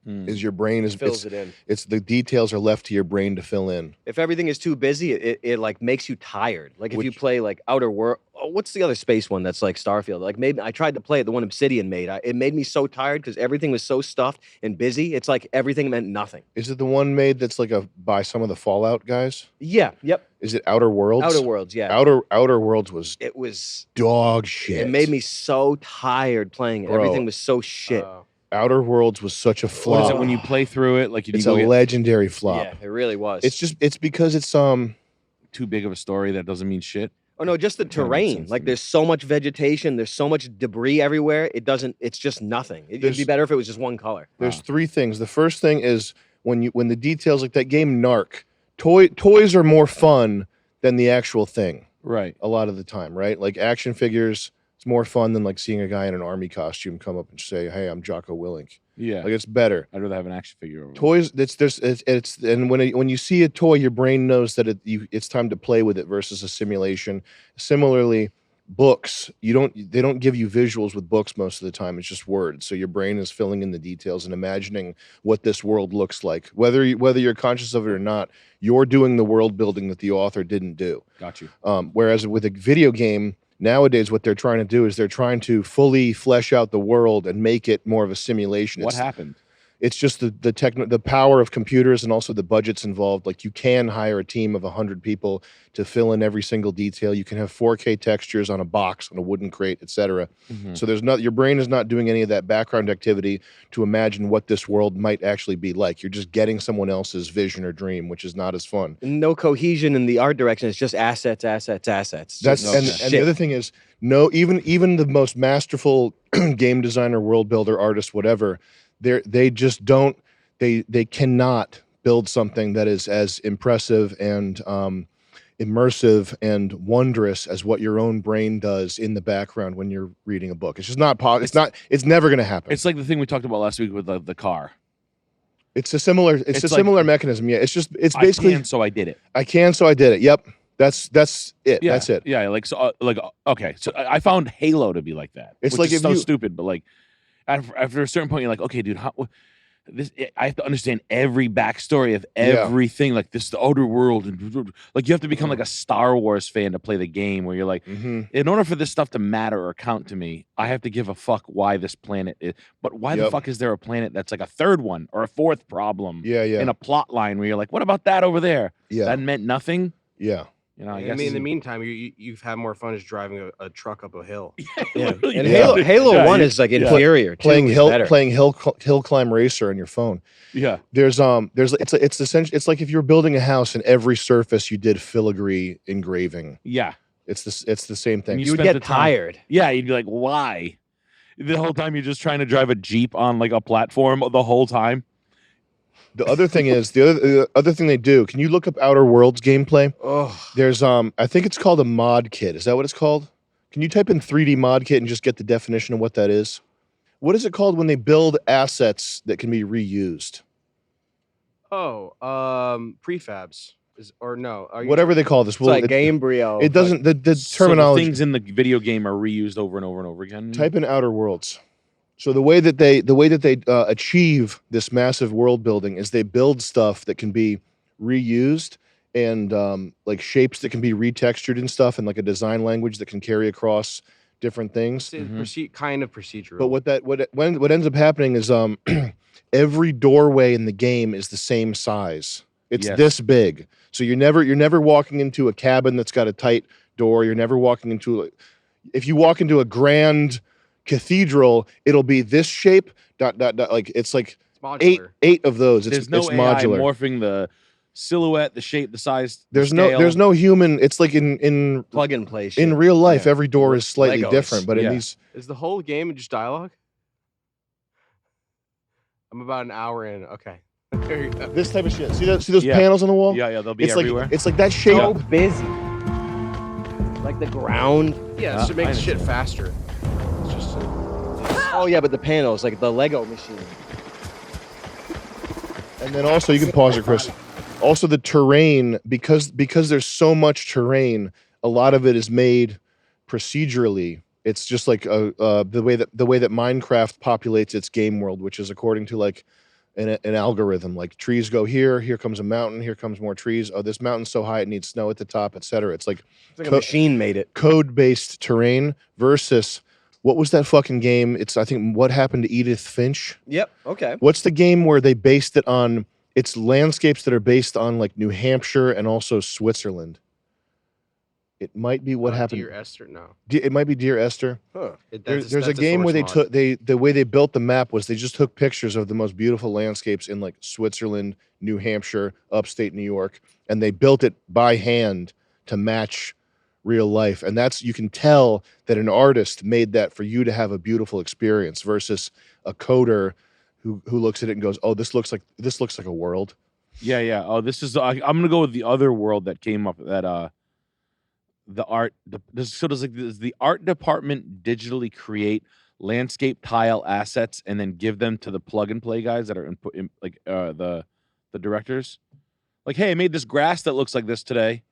Is your brain is fills it in. It's the details are left to your brain to fill in. If everything is too busy, it like makes you tired. Like if you Which- play like Outer World, what's the other space one that's like Starfield? Like maybe I tried to play it, the one Obsidian made. It made me so tired because everything was so stuffed and busy. It's like everything meant nothing. Is it the one made that's like by some of the Fallout guys? Yeah. Yep. Is it Outer Worlds? Outer Worlds. Yeah. Outer Worlds was It was. dog shit. It made me so tired playing it. Bro. Everything was so shit. Outer Worlds was such a What is flop. it when you play through it? Like you It's go a get legendary flop. Yeah, it really was. It's because it's too big of a story that doesn't mean shit. Oh no, just the Kinda makes terrain. sense Like to me. there's so much vegetation, there's so much debris everywhere. It's just nothing. It'd be There's- better if it was just one color. There's three things. The first thing is when the details like that game Narc, toys are more fun than the actual thing Right. a lot of the time, right? Like action figures, it's more fun than like seeing a guy in an army costume come up and say, "Hey, I'm Jocko Willink." Yeah. Like it's better. I'd rather have an action figure over. Toys, it's and when you see a toy, your brain knows that it's time to play with it versus a simulation. Similarly, books, they don't give you visuals with books most of the time. It's just words. So your brain is filling in the details and imagining what this world looks like. Whether you're conscious of it or not, you're doing the world building that the author didn't do. Got you. Whereas with a video game nowadays, what they're trying to do is they're trying to fully flesh out the world and make it more of a simulation. What happened? It's just the power of computers and also the budgets involved. Like you can hire a team of 100 people to fill in every single detail. You can have 4K textures on a box, on a wooden crate, etc. Mhm. So your brain is not doing any of that background activity to imagine what this world might actually be like. You're just getting someone else's vision or dream, which is not as fun. No cohesion in the art direction. It's just assets, assets, assets. That's Just and the other thing is even the most masterful game designer, world builder, artist, whatever, they just don't they cannot build something that is as impressive and immersive and wondrous as what your own brain does in the background when you're reading a book. It's just not it's never going to happen. It's like the thing we talked about last week with the car. It's a similar It's like- similar mechanism. Yeah, it's basically I can, so I did it. I can, so I did it. Yep. That's it. Yeah, That's it. Yeah, like so, okay. So I found Halo to be like that. It's which like is if so you- stupid, but like after a certain point, you're like, okay, dude, I have to understand every backstory of everything. Like this, the outer world, and like you have to become like a Star Wars fan to play the game. Where you're like, in order for this stuff to matter or count to me, I have to give a fuck why this planet is. But why the fuck is there a planet that's like a third one or a fourth problem? Yeah. In a plot line where you're like, what about that over there? Yeah. That meant nothing. Yeah. You know, I I guess. mean, in the meantime, you've had more fun just driving a truck up a hill. Yeah. Really And did. Halo Yeah, 1 you- is like yeah. inferior. Playing Two is hill better. hill climb racer on your phone. Yeah. There's it's essentially it's like if you're building a house and every surface you did filigree engraving. Yeah. It's the same thing. You You would spent get the time- tired. Yeah, you'd be like, why? The whole time you're just trying to drive a Jeep on like a platform the whole time. The other thing is the other thing they do. Can you look up Outer Worlds gameplay? Oh, There's I think it's called a mod kit. Is that what it's called? Can you type in 3D mod kit and just get the definition of what that is? What is it called when they build assets that can be reused? Oh, prefabs or no? Are you Whatever they call this. it's like Gamebryo. It doesn't the So terminology. things in the video game are reused over and over and over again. Type in Outer Worlds. So the way that they achieve this massive world building is they build stuff that can be reused and like shapes that can be retextured and stuff, and like a design language that can carry across different things. kind of procedural? But what ends up happening is every doorway in the game is the same size. It's Yes. this big. So you're never walking into a cabin that's got a tight door. You're never walking into if you walk into a grand cathedral, it'll be this shape. ... Like it's like modular. eight of those. It's There's no AI modular. morphing the silhouette, the shape, the size. There's the no scale. there's no human. It's like in plug and play shit. in real life, Yeah. every door is slightly Legos. different. But Yeah. in these, Is the whole game just dialogue? I'm about an hour in. Okay. There you go. this type of shit. See those Yeah. panels on the wall? Yeah, they'll be It's everywhere. like that shape. so busy. Like the ground. Yeah, Ah, so it makes I shit faster. It's just Oh yeah, but the panels, like the Lego machine. And then also you can pause it, Chris. Also the terrain, because there's so much terrain, a lot of it is made procedurally. It's just like the way that Minecraft populates its game world, which is according to like an algorithm. Like trees go here comes a mountain, here comes more trees. Oh, this mountain's so high it needs snow at the top, etc. It's like It's like a machine made it. code-based terrain versus what was that fucking game? It's I think What Happened to Edith Finch. Yep. Okay. What's the game where they based it on? It's landscapes that are based on like New Hampshire and also Switzerland. It might be What Happened. Dear Esther, no. It might be Dear Esther. Huh. There's a game where they took the way they built the map was they just took pictures of the most beautiful landscapes in like Switzerland, New Hampshire, upstate New York, and they built it by hand to match real life. And that's, you can tell that an artist made that for you to have a beautiful experience versus a coder who looks at it and goes, oh, this looks like a world. Yeah. Oh, this is. I'm gonna go with the other world that came up. That the art. Does the art department digitally create landscape tile assets and then give them to the plug and play guys that are in the directors? Like, hey, I made this grass that looks like this today.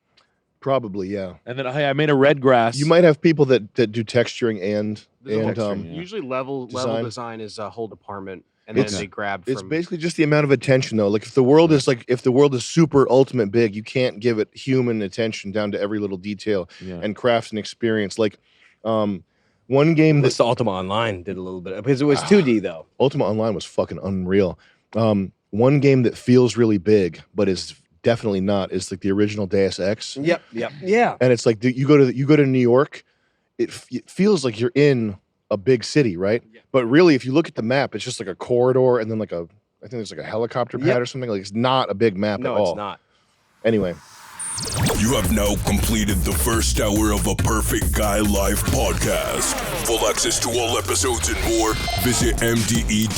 Probably, yeah. And then, hey, I made a red grass. You might have people that do texturing and Usually level design is a whole department, and It's- then they grab it's from. basically just the amount of attention, though. Like if the world is super ultimate big, you can't give it human attention down to every little detail and craft an experience. Like one game This Ultima Online did a little bit because it was 2D though. Ultima Online was fucking unreal. One game that feels really big, but is definitely not, is like the original Deus Ex. Yep. Yeah. And it's like you go to New York, it feels like you're in a big city, right? Yeah. But really, if you look at the map, it's just like a corridor and then I think there's like a helicopter pad or something. Like it's not a big map at all. No, it's not. Anyway. You have now completed the first hour of a Perfect Guy Live podcast. For access to all episodes and more, visit mde.tv.